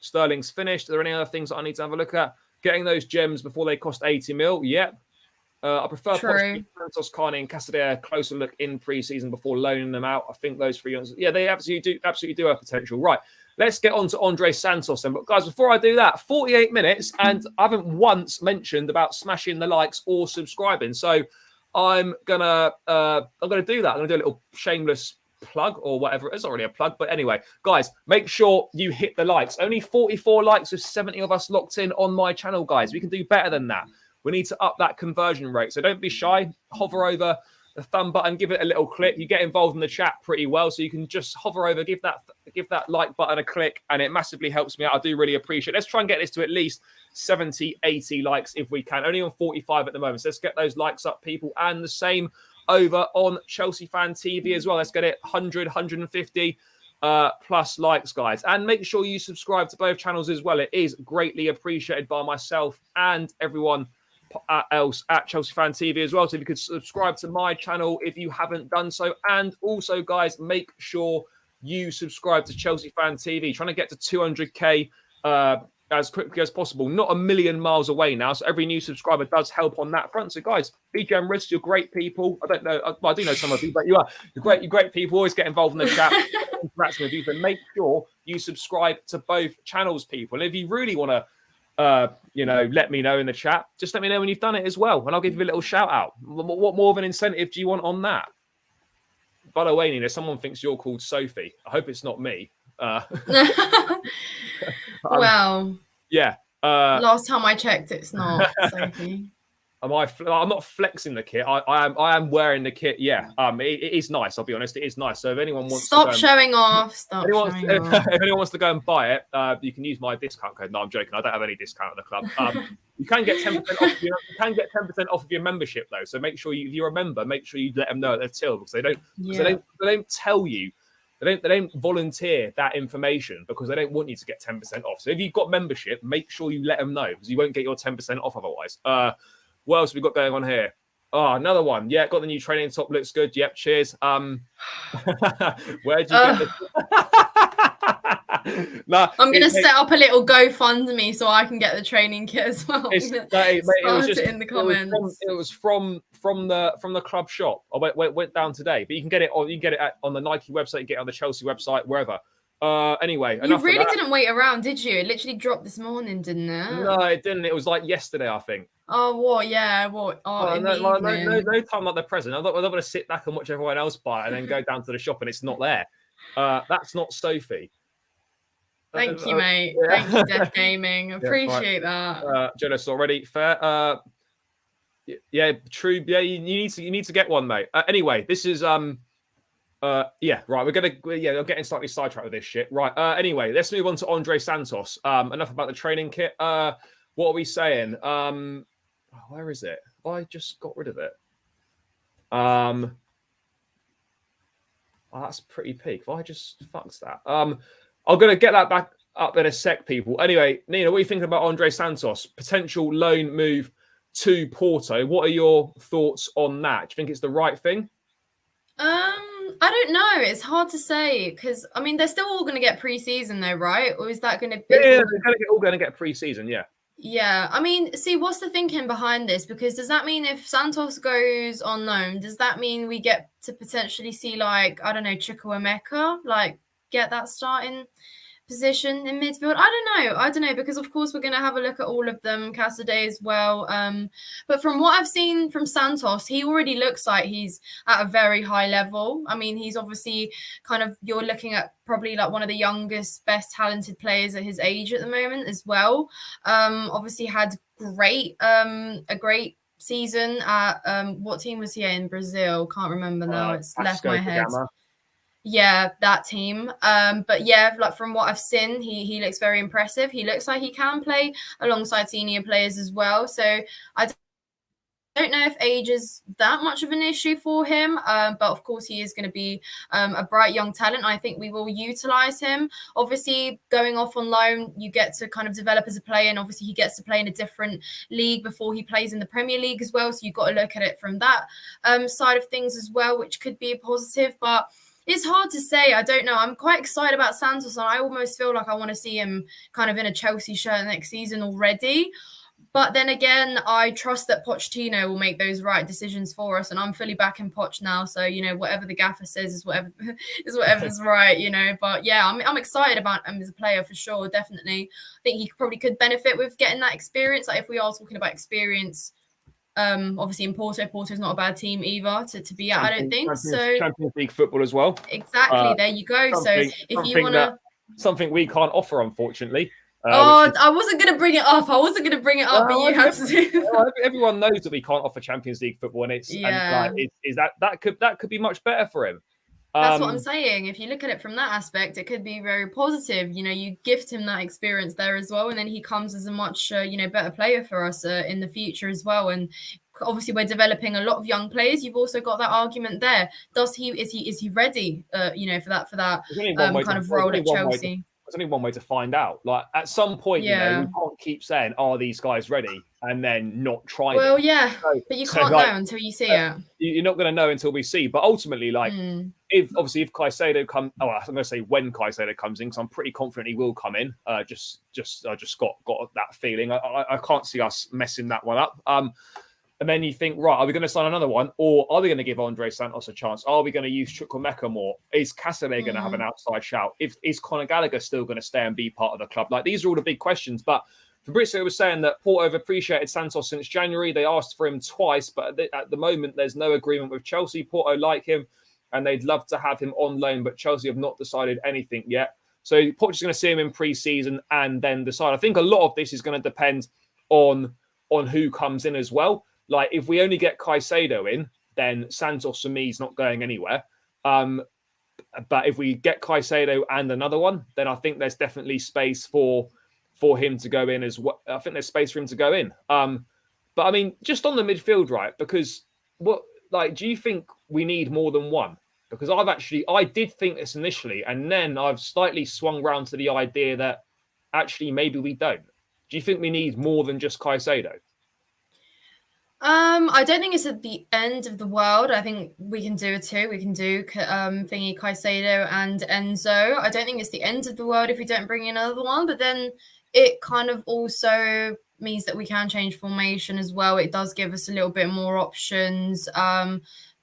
Sterling's finished. Are there any other things that I need to have a look at? Getting those gems before they cost 80 mil. Yep. I prefer Santos, Carney, and Casadei a closer look in pre-season before loaning them out. I think those three, they absolutely do have potential. Right, let's get on to Andrey Santos then. But guys, before I do that, 48 minutes, and I haven't once mentioned about smashing the likes or subscribing. So I'm gonna do that. I'm gonna do a little shameless plug or whatever. It's not really a plug, but anyway, guys, make sure you hit the likes. Only 44 likes with 70 of us locked in on my channel, guys. We can do better than that. We need to up that conversion rate. So don't be shy. Hover over the thumb button, give it a little click. You get involved in the chat pretty well. So you can just hover over, give that like button a click, and it massively helps me out. I do really appreciate it. Let's try and get this to at least 70, 80 likes if we can. Only on 45 at the moment. So let's get those likes up, people. And the same over on Chelsea Fan TV as well. Let's get it 100, 150 plus likes, guys. And make sure you subscribe to both channels as well. It is greatly appreciated by myself and everyone else at Chelsea Fan TV as well. So if you could subscribe to my channel if you haven't done so. And also, guys, make sure you subscribe to Chelsea Fan TV. Trying to get to 200k as quickly as possible. Not a million miles away now, so every new subscriber does help on that front. So guys, be generous. You're great people. I don't know, I do know some of you, but you're great people. Always get involved in the chat, interacting with you. But make sure you subscribe to both channels, people. And if you really want to let me know in the chat. Just let me know when you've done it as well, and I'll give you a little shout out. What more of an incentive do you want on that? By the way, Nina, someone thinks you're called Sophie. I hope it's not me. Well, yeah. Last time I checked, it's not Sophie. I'm not flexing the kit. I am wearing the kit. Yeah. It is nice. I'll be honest. It is nice. So if anyone wants to showing off, if anyone wants to go and buy it, you can use my discount code. No, I'm joking. I don't have any discount at the club. You can get 10% off. You can get 10% off of your membership though. So make sure if you're a member, make sure you let them know at the till, because they don't tell you. They don't volunteer that information because they don't want you to get 10% off. So if you've got membership, make sure you let them know, because you won't get your 10% off otherwise. What else have we got going on here? Oh, another one. Yeah, got the new training top. Looks good. Yep, cheers. Where'd you get the... No, I'm going to set up a little GoFundMe so I can get the training kit as well. It was in the comments. It was from the club shop. I went down today, but you can get it on the Nike website, get it on the Chelsea website, wherever. Anyway, you really didn't wait around, did you? It literally dropped this morning, didn't it? No, it didn't. It was like yesterday, I think. Oh, what? Yeah, what? Oh, no time like the present. I'm not going to sit back and watch everyone else buy it and then go down to the shop and it's not there. That's not Sophie. Thank you, mate. Yeah. Thank you, Death Gaming. Appreciate that. Jealous already. Fair. Yeah, true. Yeah, you need to get one, mate. Anyway, this is right. I'm getting slightly sidetracked with this shit. Right. Anyway, let's move on to Andrey Santos. Enough about the training kit. What are we saying? Where is it? I just got rid of it. That's pretty peak. I just fucked that. I'm going to get that back up in a sec, people. Anyway, Nina, what are you thinking about Andrey Santos? Potential loan move to Porto. What are your thoughts on that? Do you think it's the right thing? I don't know. It's hard to say because, I mean, they're still all going to get pre-season though, right? Or is that going to be... Yeah, they're all going to get pre-season, yeah. Yeah, I mean, see, what's the thinking behind this? Because does that mean if Santos goes on loan, does that mean we get to potentially see, like, I don't know, Chukwuemeka, like, get that starting position in midfield? I don't know, because of course we're going to have a look at all of them, Casadei as well. But from what I've seen from Santos, he already looks like he's at a very high level. I mean, he's obviously you're looking at probably like one of the youngest, best talented players at his age at the moment as well. Obviously had a great season at what team was he in Brazil? Can't remember now. It's left my head. Yeah, that team. But yeah, like from what I've seen, he looks very impressive. He looks like he can play alongside senior players as well. So I don't know if age is that much of an issue for him. But of course, he is going to be a bright young talent. I think we will utilize him. Obviously, going off on loan, you get to kind of develop as a player. And obviously, he gets to play in a different league before he plays in the Premier League as well. So you've got to look at it from that side of things as well, which could be a positive. But it's hard to say. I don't know. I'm quite excited about Santos, and I almost feel like I want to see him kind of in a Chelsea shirt next season already. But then again, I trust that Pochettino will make those right decisions for us, and I'm fully backing Poch now. So whatever the gaffer says is whatever's right. But yeah, I'm excited about him as a player for sure. Definitely, I think he probably could benefit with getting that experience. Like if we are talking about experience. Obviously in Porto's not a bad team either to be at, I don't think. So Champions League football as well. Exactly, there you go. So if you want to... Something we can't offer, unfortunately. I wasn't going to bring it up. But you had to do... Everyone knows that we can't offer Champions League football, and that could be much better for him. That's what I'm saying. If you look at it from that aspect, it could be very positive. You gift him that experience there as well, and then he comes as a much better player for us in the future as well. And obviously, we're developing a lot of young players. You've also got that argument there. Is he ready? For that kind of role at Chelsea. There's only one way to find out. Like at some point, we not keep saying, "Are these guys ready?" and then not try them. Well, yeah, but you can't know until you see it. You're not going to know until we see. But ultimately, like, if Caicedo comes, I'm going to say when Caicedo comes in, because I'm pretty confident he will come in. I just got that feeling. I can't see us messing that one up. And then you think, right, are we going to sign another one? Or are we going to give Andrey Santos a chance? Are we going to use Chukwuemeka more? Is Casadei going to have an outside shout? Is Conor Gallagher still going to stay and be part of the club? Like, these are all the big questions. But Fabrizio was saying that Porto have appreciated Santos since January. They asked for him twice, but at the moment, there's no agreement with Chelsea. Porto like him, and they'd love to have him on loan, but Chelsea have not decided anything yet. So Porto's going to see him in pre-season and then decide. I think a lot of this is going to depend on who comes in as well. Like, if we only get Caicedo in, then Santos, for me, is not going anywhere. But if we get Caicedo and another one, then I think there's definitely space for him to go in as well. I think there's space for him to go in. But I mean, just on the midfield, right? Because do you think we need more than one? Because I did think this initially, and then I've slightly swung round to the idea that actually maybe we don't. Do you think we need more than just Caicedo? I don't think it's at the end of the world. I think we can do it too. We can do Caicedo and Enzo. I don't think it's the end of the world if we don't bring in another one. But then it kind of also means that we can change formation as well. It does give us a little bit more options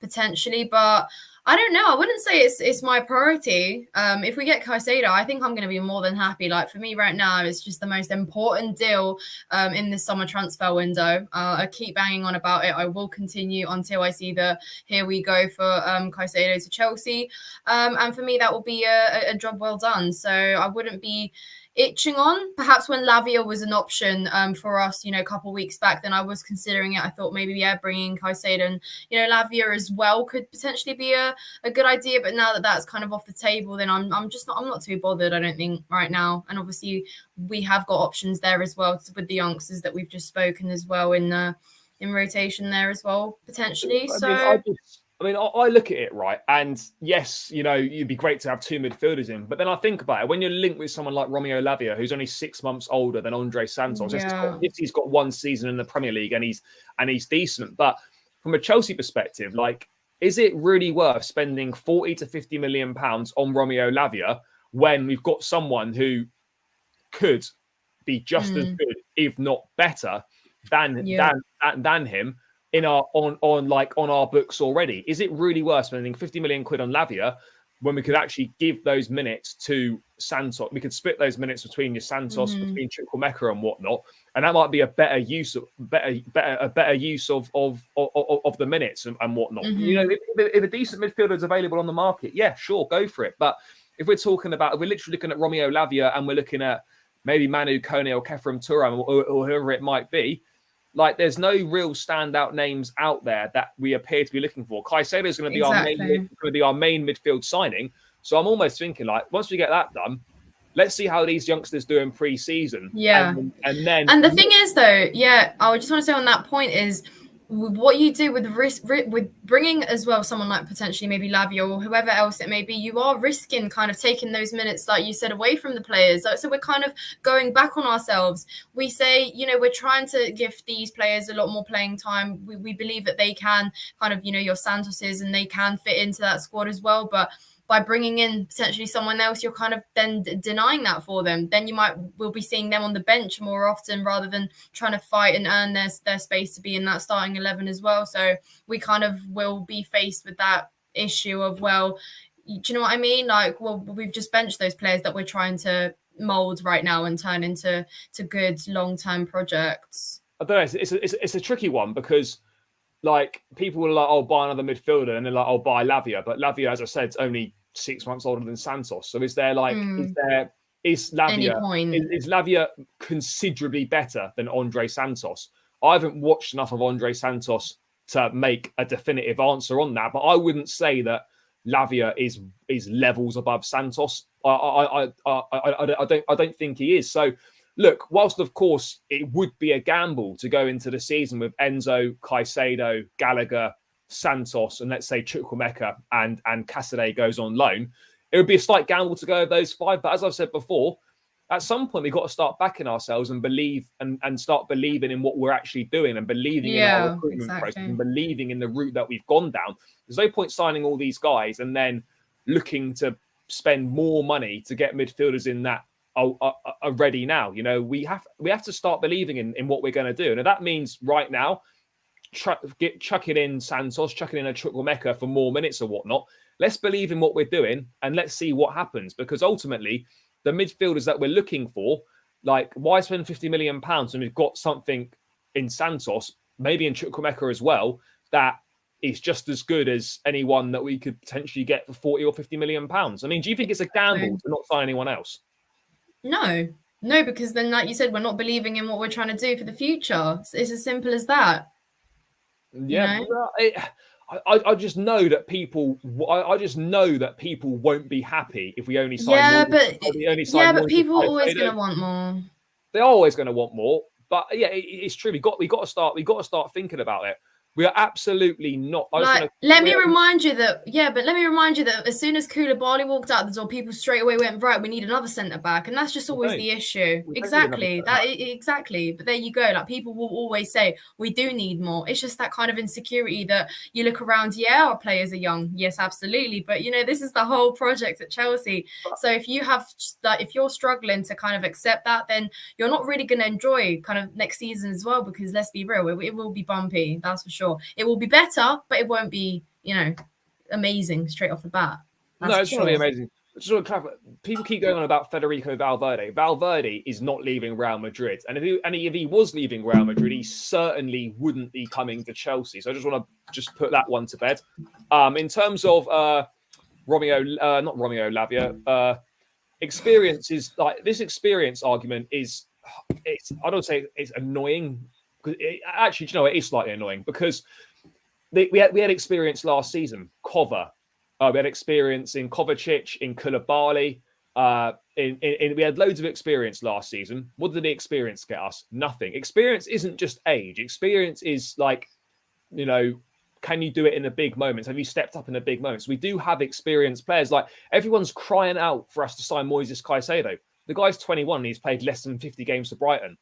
potentially, but I don't know. I wouldn't say it's my priority. If we get Caicedo, I think I'm going to be more than happy. Like, for me right now, it's just the most important deal in this summer transfer window. I keep banging on about it. I will continue until I see the here we go for Caicedo to Chelsea. And for me, that will be a job well done. So I wouldn't be itching on. Perhaps when Lavia was an option for us, a couple of weeks back, then I was considering it. I thought maybe, bringing Caicedo and, Lavia as well could potentially be a good idea. But now that that's kind of off the table, then I'm not too bothered, I don't think, right now. And obviously we have got options there as well with the youngsters that we've just spoken as well in rotation there as well, potentially. I look at it, right, and yes, it'd be great to have two midfielders in, but then I think about it, when you're linked with someone like Romeo Lavia, who's only 6 months older than Andrey Santos, he's got one season in the Premier League and he's decent, but from a Chelsea perspective, like, is it really worth spending 40 to 50 million pounds on Romeo Lavia when we've got someone who could be just as good, if not better, than him? On our books already? Is it really worth spending 50 million quid on Lavia when we could actually give those minutes to Santos? We could split those minutes between your Santos, between Chukwuemeka and whatnot, and that might be a better use of the minutes and whatnot. If a decent midfielder is available on the market, yeah, sure, go for it. But if we're literally looking at Romeo Lavia and we're looking at maybe Manu Kone or Kefram Turam or whoever it might be, like, there's no real standout names out there that we appear to be looking for. Caicedo is going to be our main midfield signing. So I'm almost thinking, like, once we get that done, let's see how these youngsters do in pre-season. Yeah. And the thing is, though, I just want to say on that point is, what you do with with bringing as well someone like potentially maybe Lavia or whoever else it may be, you are risking kind of taking those minutes, like you said, away from the players. So we're kind of going back on ourselves. We say, we're trying to give these players a lot more playing time. We believe that they can kind of, your Santoses, and they can fit into that squad as well. But by bringing in potentially someone else, you're kind of then denying that for them. Then we'll be seeing them on the bench more often rather than trying to fight and earn their space to be in that starting 11 as well. So we kind of will be faced with that issue of, well, do you know what I mean? Like, well, we've just benched those players that we're trying to mold right now and turn into good long-term projects. I don't know. It's a tricky one because, like, people were like, "Oh, buy another midfielder," and they're like, "Oh, buy Lavia." But Lavia, as I said, is only 6 months older than Santos. So is Lavia considerably better than Andrey Santos? I haven't watched enough of Andrey Santos to make a definitive answer on that, but I wouldn't say that Lavia is levels above Santos. I don't think he is. So, look, whilst of course it would be a gamble to go into the season with Enzo, Caicedo, Gallagher, Santos, and let's say Chukwuemeka and Casadei goes on loan, it would be a slight gamble to go with those five. But as I've said before, at some point we've got to start backing ourselves and believe and start believing in what we're actually doing and believing in our recruitment process and believing in the route that we've gone down. There's no point signing all these guys and then looking to spend more money to get midfielders in that are ready now. You know, we have to start believing in what we're going to do. And if that means right now, chucking in Santos, chucking in a Chukwuemeka for more minutes or whatnot, let's believe in what we're doing and let's see what happens. Because ultimately, the midfielders that we're looking for, like, why spend £50 million when we've got something in Santos, maybe in Chukwuemeka as well, that is just as good as anyone that we could potentially get for 40 or 50 million pounds. I mean, do you think it's a gamble to not sign anyone else? No, because then, like you said, we're not believing in what we're trying to do for the future. It's as simple as that. Yeah, you know? I just know that people. I just know that people won't be happy if we only sign. But people are always going to want more. They're always going to want more. But yeah, it's true. We got to start thinking about it. We are absolutely not. Let me remind you that as soon as Koulibaly walked out the door, people straight away went, right, we need another centre back, and that's just always the issue. Exactly. But there you go. Like, people will always say we do need more. It's just that kind of insecurity that you look around. Yeah, our players are young. Yes, absolutely. But you know, this is the whole project at Chelsea. So if you're struggling to kind of accept that, then you're not really going to enjoy kind of next season as well. Because let's be real, it will be bumpy. That's for sure. It will be better, but it won't be, amazing straight off the bat. No, it's going to be amazing. Just want to clarify, people keep going on about Federico Valverde. Valverde is not leaving Real Madrid. And if he was leaving Real Madrid, he certainly wouldn't be coming to Chelsea. So I just want to put that one to bed. In terms of not Romeo Lavia, experience is like this experience argument is, I don't say it's annoying. Actually, do you know, it is slightly annoying because we had experience last season. Kova, we had experience in Kovacic, in Koulibaly. We had loads of experience last season. What did the experience get us? Nothing. Experience isn't just age. Experience is like, can you do it in the big moments? Have you stepped up in the big moments? We do have experienced players. Like, everyone's crying out for us to sign Moises Caicedo. The guy's 21 and he's played less than 50 games for Brighton.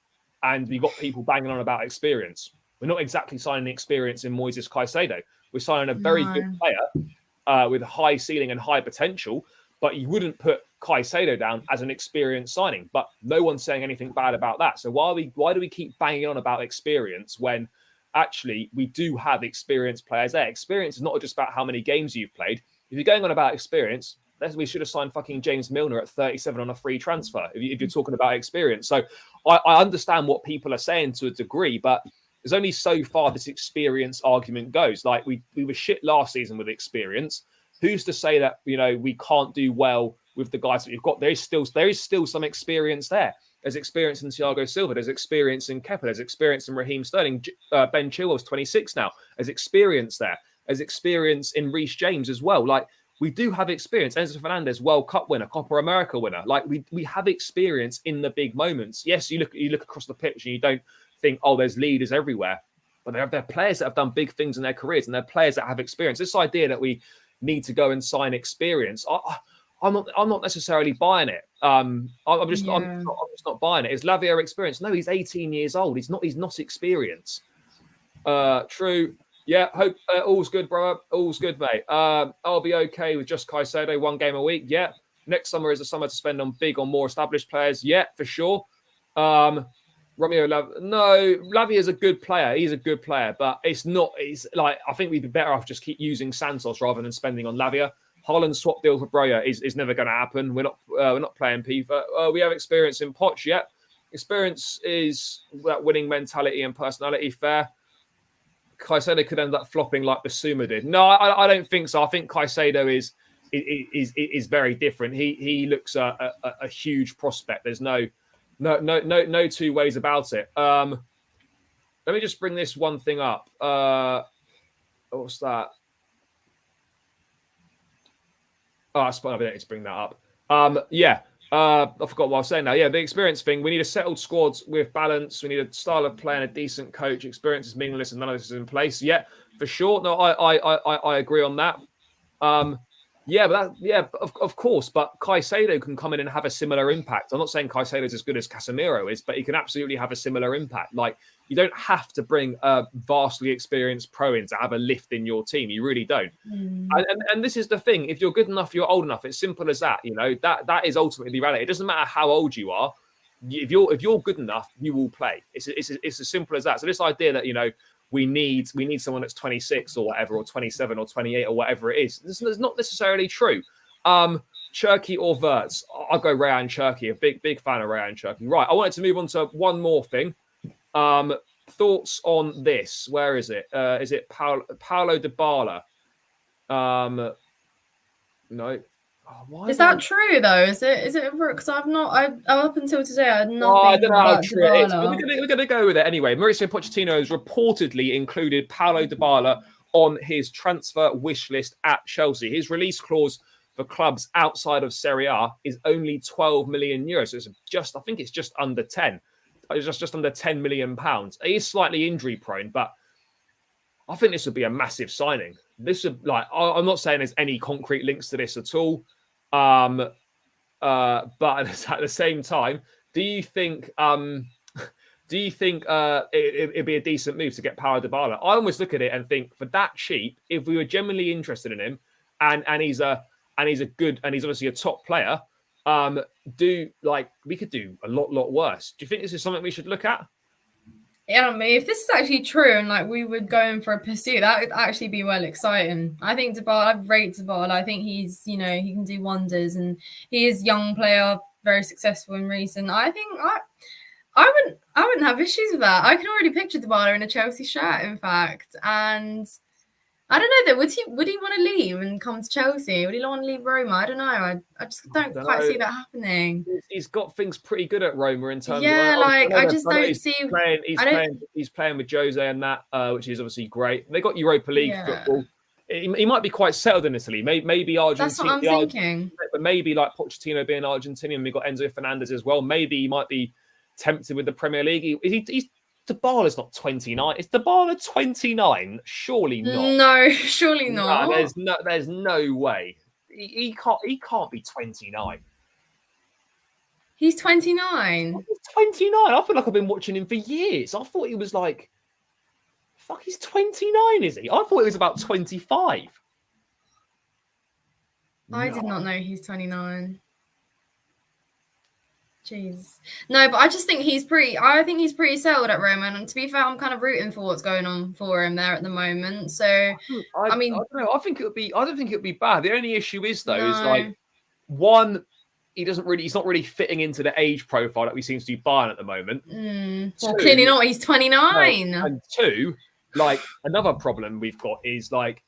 And we've got people banging on about experience. We're not exactly signing experience in Moises Caicedo. We're signing a very good player with a high ceiling and high potential, but you wouldn't put Caicedo down as an experienced signing. But no one's saying anything bad about that. So why do we keep banging on about experience when actually we do have experienced players there? Experience is not just about how many games you've played. If you're going on about experience, we should have signed fucking James Milner at 37 on a free transfer if you're talking about experience. So I understand what people are saying to a degree, but there's only so far this experience argument goes. Like, we were shit last season with experience. Who's to say that, we can't do well with the guys that we've got? There is still some experience there. There's experience in Thiago Silva. There's experience in Kepa. There's experience in Raheem Sterling. Ben Chilwell's 26 now. There's experience there. There's experience in Reece James as well. Like, we do have experience. Enzo Fernandez, World Cup winner, Copa America winner. Like, we have experience in the big moments. Yes, you look across the pitch and you don't think, oh, there's leaders everywhere. But they're players that have done big things in their careers, and they're players that have experience. This idea that we need to go and sign experience, I'm not necessarily buying it. I'm just not buying it. Is Lavia experience? No, he's 18 years old. He's not experienced. True. Yeah, hope all's good, bro. All's good, mate. I'll be okay with just Caicedo, 1 game a week. Yeah. Next summer is a summer to spend on more established players. Yeah, for sure. Romeo Lavia is a good player. He's a good player, but it's like, I think we'd be better off just keep using Santos rather than spending on Lavia. Haaland's swap deal for Broja is never going to happen. We're not playing FIFA. We have experience in Poch. Yeah. Experience is that winning mentality and personality. Fair. Caicedo could end up flopping like Basuma did. No, I don't think so. I think Caicedo is very different. He looks a huge prospect. There's no two ways about it. Let me just bring this one thing up. What's that? Oh, I suppose I don't need to bring that up. I forgot what I was saying now. Yeah, the experience thing. We need a settled squad with balance. We need a style of play and a decent coach. Experience is meaningless and none of this is in place. Yeah, for sure. No, I agree on that. Yeah, but of course. But Caicedo can come in and have a similar impact. I'm not saying Caicedo's as good as Casemiro is, but he can absolutely have a similar impact. Like, you don't have to bring a vastly experienced pro in to have a lift in your team. You really don't. And this is the thing: if you're good enough, you're old enough. It's simple as that. You know, that is ultimately the reality. It doesn't matter how old you are. If you're good enough, you will play. It's as simple as that. So this idea that, you know, we need someone that's 26 or whatever, or 27 or 28 or whatever it is. This is not necessarily true. Cherki or Wirtz? I'll go Rayan Cherki. A big fan of Rayan Cherki. Right, I wanted to move on to one more thing. Thoughts on this? Where is it? Is it Paulo Dybala? No. Oh, is that true though? Is it? Because I've not. Up until today, I had nothing. I don't know how true it is. Dybala. We're going to go with it anyway. Mauricio Pochettino has reportedly included Paulo Dybala on his transfer wish list at Chelsea. His release clause for clubs outside of Serie A is only 12 million euros. So I think it's just under 10. It's just under 10 million pounds. He is slightly injury prone, but I think this would be a massive signing. This would, like, I'm not saying there's any concrete links to this at all. But at the same time, do you think it'd be a decent move to get Paulo Dybala? I almost look at it and think, for that cheap, if we were genuinely interested in him, and he's obviously a top player, we could do a lot worse. Do you think this is something we should look at? Yeah, I mean, if this is actually true and like we would go in for a pursuit, that would actually be well exciting. I think Dybala, I rate Dybala. I think he's, you know, he can do wonders, and he is a young player, very successful in recent. I think I wouldn't have issues with that. I can already picture Dybala in a Chelsea shirt, in fact, and I don't know though. Would he want to leave and come to Chelsea? Would he want to leave Roma? I don't know. I just don't quite see that happening. He's got things pretty good at Roma in terms of I just don't see. He's playing with Jose and that, which is obviously great. They got Europa League football. He might be quite settled in Italy. Maybe Argentina. That's what I'm thinking. But maybe like Pochettino being Argentinian, we've got Enzo Fernandez as well. Maybe he might be tempted with the Premier League. He's Dybala's not 29. Is Dybala 29? Surely not. No, surely not. There's no way. He can't be 29. He's 29. He's 29. I feel like I've been watching him for years. I thought he was like, fuck, he's 29, is he? I thought he was about 25. I did not know he's 29. Jeez. No, but I just think he's pretty settled at Roma, and to be fair, I'm kind of rooting for what's going on for him there at the moment. So I don't know. I don't think it would be bad. The only issue is though, is like, one, he's not really fitting into the age profile that we seem to be buying at the moment. Well, clearly not. He's 29. And two, like, another problem we've got is like,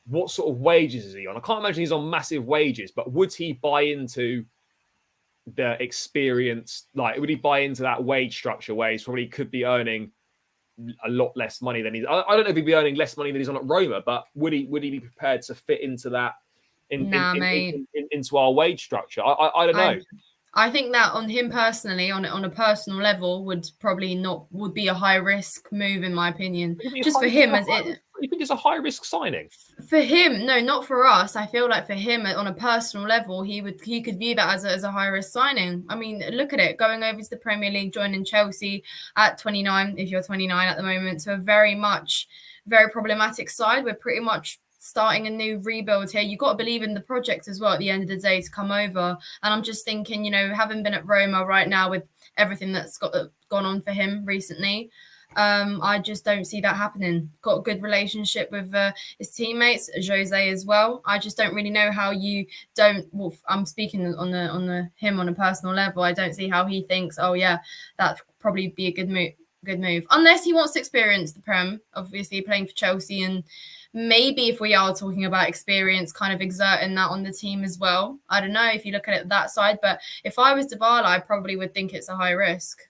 what sort of wages is he on? I can't imagine he's on massive wages, but would he buy into the experience? Like, would he buy into that wage structure where he's probably could be earning a lot less money than he's? I don't know if he'd be earning less money than he's on at Roma, but would he be prepared to fit into that into our wage structure? I don't know. I think that on him personally, on a personal level, would be a high risk move, in my opinion. Just for him, you think it's a high risk signing? For him, no, not for us. I feel like for him, on a personal level, he could view that as a high risk signing. I mean, look at it, going over to the Premier League, joining Chelsea at 29, if you're 29 at the moment, to a very problematic side. We're pretty much starting a new rebuild here. You've got to believe in the project as well at the end of the day to come over. And I'm just thinking, you know, having been at Roma right now with everything that's gone on for him recently, I just don't see that happening. Got a good relationship with his teammates, Jose as well. I just don't really know how you don't. Well, I'm speaking on him on a personal level. I don't see how he thinks, oh yeah, that'd probably be a good move, unless he wants to experience the Prem. Obviously, playing for Chelsea, and maybe if we are talking about experience, kind of exerting that on the team as well. I don't know if you look at it that side, but if I was Dybala, I probably would think it's a high risk.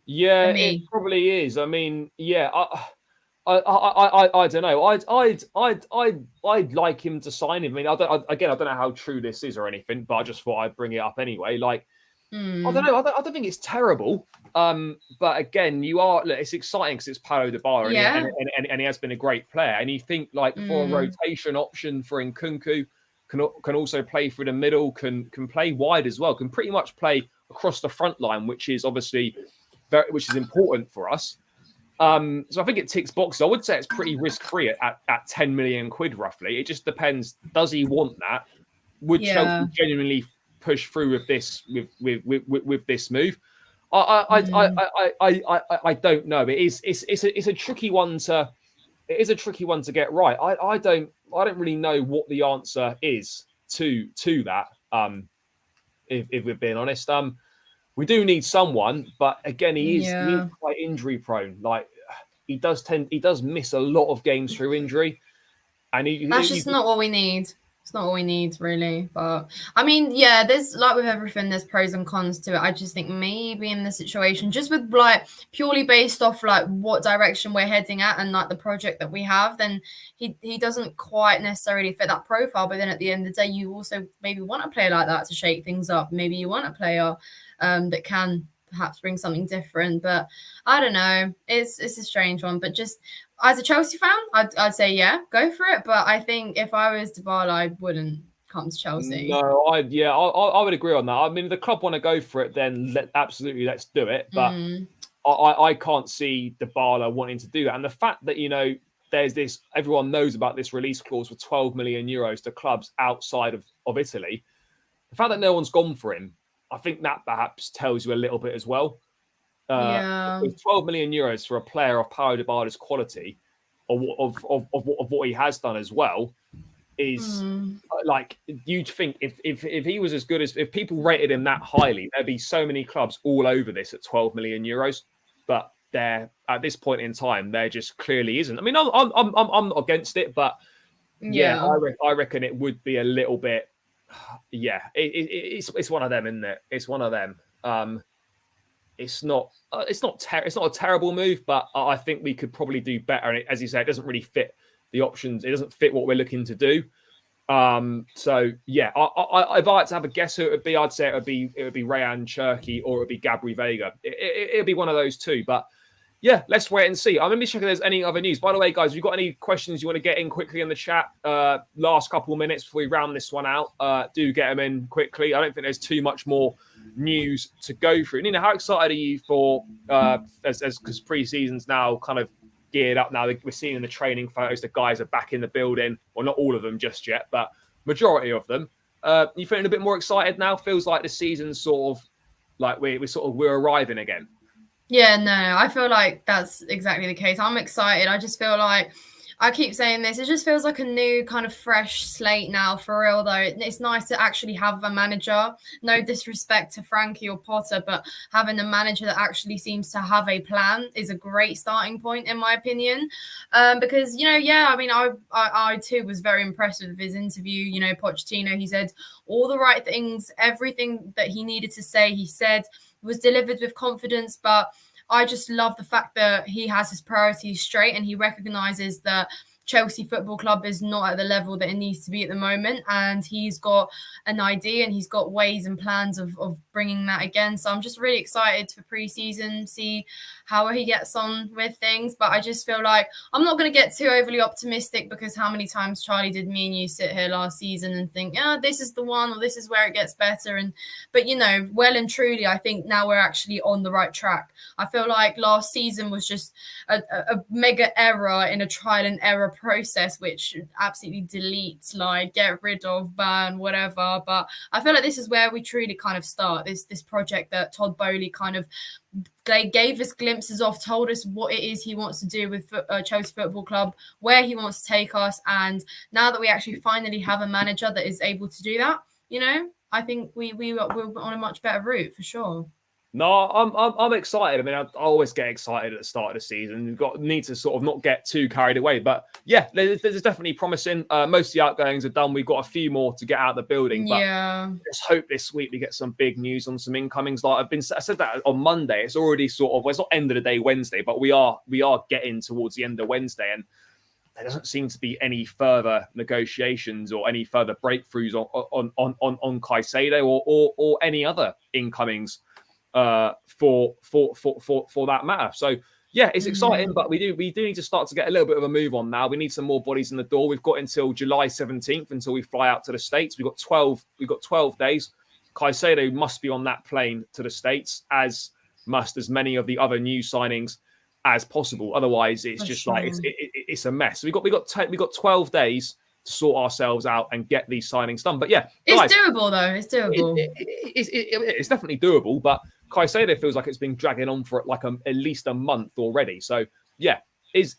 Yeah, it probably is. I mean, yeah, I don't know. I'd like him to sign him. I mean, I don't know how true this is or anything, but I just thought I'd bring it up anyway. Like, I don't know. I don't think it's terrible. But again, it's exciting because it's Paulo Dybala and he has been a great player. And you think like for a rotation option for Nkunku, can also play through the middle, can play wide as well, can pretty much play across the front line, which is obviously which is important for us. So I think it ticks boxes. I would say it's pretty risk-free at 10 million quid roughly. It just depends. Does he want that? Would Chelsea genuinely push through with this with this move? I don't know. It's a tricky one to get right. I don't really know what the answer is to that. If we're being honest, we do need someone, but again, he is quite injury prone. Like he does miss a lot of games through injury, and that's just not what we need. It's not what we need, really. But I mean, there's like with everything, there's pros and cons to it. I just think maybe in the situation, just with like purely based off like what direction we're heading at and like the project that we have, then he doesn't quite necessarily fit that profile. But then at the end of the day, you also maybe want a player like that to shake things up. Maybe you want a player that can perhaps bring something different. But I don't know. It's a strange one. But just as a Chelsea fan, I'd say, go for it. But I think if I was Dybala, I wouldn't come to Chelsea. No, I would agree on that. I mean, if the club want to go for it, then let's do it. But I can't see Dybala wanting to do that. And the fact that, there's this, everyone knows about this release clause for 12 million euros to clubs outside of Italy. The fact that no one's gone for him, I think that perhaps tells you a little bit as well. 12 million euros for a player of Paulo Dybala's quality, of what he has done as well, is like, you'd think if he was as good as, if people rated him that highly, there'd be so many clubs all over this at 12 million euros. But there, at this point in time, there just clearly isn't. I mean, I'm not against it, but I reckon it would be a little bit. It's one of them, isn't it? It's one of them. It's not a terrible move, but I think we could probably do better. And as you say, it doesn't really fit the options. It doesn't fit what we're looking to do. So if I had to have a guess who it would be, I'd say it would be Rayan Cherki or it would be Gabri Vega. It would be one of those two. But yeah, let's wait and see. I'm going to be checking if there's any other news. By the way, guys, if you've got any questions you want to get in quickly in the chat, last couple of minutes before we round this one out, do get them in quickly. I don't think there's too much more news to go through. Nina, how excited are you for, because pre-season's now kind of geared up now? We're seeing in the training photos the guys are back in the building. Well, not all of them just yet, but majority of them. You feeling a bit more excited now? Feels like the season's sort of like we're arriving again. Yeah, no, I feel like that's exactly the case. I'm excited. I just feel like, I keep saying this, it just feels like a new kind of fresh slate now, for real though. It's nice to actually have a manager. No disrespect to Frankie or Potter, but having a manager that actually seems to have a plan is a great starting point, in my opinion. Because, I mean, I too was very impressed with his interview. Pochettino, he said all the right things, everything that he needed to say, he said, was delivered with confidence. But I just love the fact that he has his priorities straight and he recognizes that Chelsea Football Club is not at the level that it needs to be at the moment, and he's got an idea and he's got ways and plans of bringing that again. So I'm just really excited for pre-season, see how he gets on with things. But I just feel like I'm not going to get too overly optimistic, because how many times, Charlie, did me and you sit here last season and think, this is the one, or this is where it gets better. But well and truly, I think now we're actually on the right track. I feel like last season was just a mega error in a trial and error process, which absolutely deletes, like, get rid of, ban, whatever. But I feel like this is where we truly kind of start this project that Todd Boehly kind of gave us glimpses of, told us what it is he wants to do with Chelsea Football Club, where he wants to take us. And now that we actually finally have a manager that is able to do that, I think we're on a much better route for sure. No, I'm excited. I mean, I always get excited at the start of the season. Need to sort of not get too carried away. But yeah, there's definitely promising. Most of the outgoings are done. We've got a few more to get out of the building. But let's hope this week we get some big news on some incomings. Like I said that on Monday. It's already sort of, well, it's not end of the day Wednesday, but we are getting towards the end of Wednesday. And there doesn't seem to be any further negotiations or any further breakthroughs on Caicedo or any other incomings for that matter. So yeah, it's exciting, but we do need to start to get a little bit of a move on now. We need some more bodies in the door. We've got until July 17th until we fly out to the States. We've got 12 days. Caicedo must be on that plane to the States, as must as many of the other new signings as possible. Otherwise, it's just like it's a mess. We've got 12 days to sort ourselves out and get these signings done. But yeah, it's doable though. It's doable. It's definitely doable. But Caicedo feels like it's been dragging on for like at least a month already. So yeah, it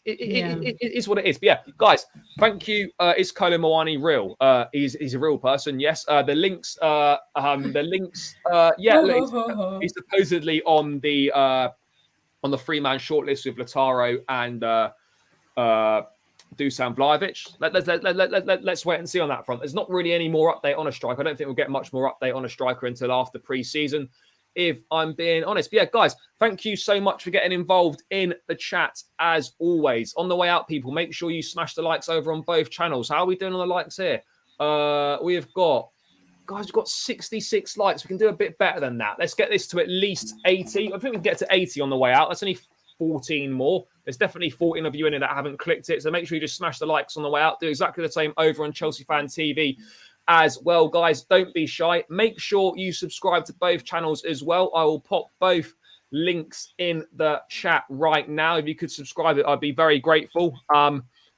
is what it is. But yeah, guys, thank you. Is Kolo Muani real? He's a real person. Yes. The links. He's supposedly on the three-man shortlist with Lautaro and Dusan Vlahovic. Let's wait and see on that front. There's not really any more update on a striker. I don't think we'll get much more update on a striker until after pre-season, if I'm being honest. But yeah, guys, thank you so much for getting involved in the chat as always. On the way out, people, make sure you smash the likes over on both channels. How are we doing on the likes here? We've got 66 likes. We can do a bit better than that. Let's get this to at least 80. I think we can get to 80 on the way out. That's only 14 more. There's definitely 14 of you in it that haven't clicked it. So make sure you just smash the likes on the way out. Do exactly the same over on Chelsea Fan TV as well, guys. Don't be shy. Make sure you subscribe to both channels as well. I will pop both links in the chat right now. If you could subscribe, I'd be very grateful.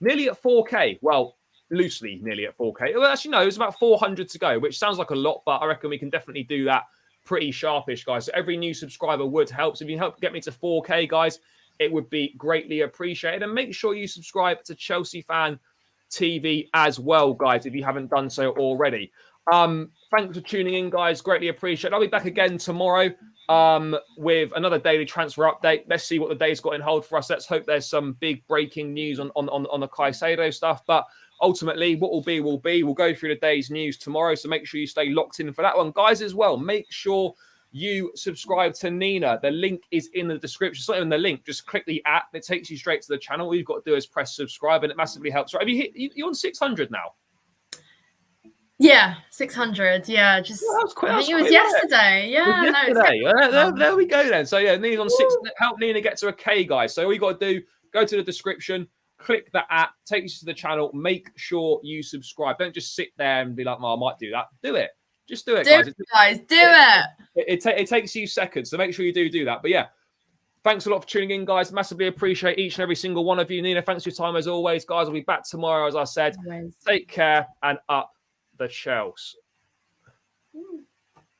Nearly at 4K. Well, loosely nearly at 4K. Well, actually, no, it's about 400 to go, which sounds like a lot, but I reckon we can definitely do that pretty sharpish, guys. So every new subscriber would help. So if you help get me to 4K, guys, it would be greatly appreciated. And make sure you subscribe to Chelsea Fan TV as well, guys, if you haven't done so already. Thanks for tuning in, guys. Greatly appreciate it. I'll be back again tomorrow with another daily transfer update. Let's see what the day's got in hold for us. Let's hope there's some big breaking news on the Caicedo stuff. But ultimately, what will be will be. We'll go through the day's news tomorrow, so make sure you stay locked in for that one. Guys, as well, make sure you subscribe to Nina. The link is in the description. It's not even the link. Just click the app. It takes you straight to the channel. All you've got to do is press subscribe, and it massively helps. Right? Have you hit? You're on 600 now? Yeah, 600. Yeah, just I think it was yesterday. Yeah, yesterday. No, there we go then. So yeah, Nina's on 6. Help Nina get to a K, guys. So all you got to do, go to the description. Click the app, takes you to the channel. Make sure you subscribe. Don't just sit there and be like, "Oh, I might do that." Do it. Just do it, guys. Do it. It takes you seconds, so make sure you do that. But yeah, thanks a lot for tuning in, guys. Massively appreciate each and every single one of you. Nina, thanks for your time as always, guys. I'll be back tomorrow, as I said. Take care and up the Chelsea.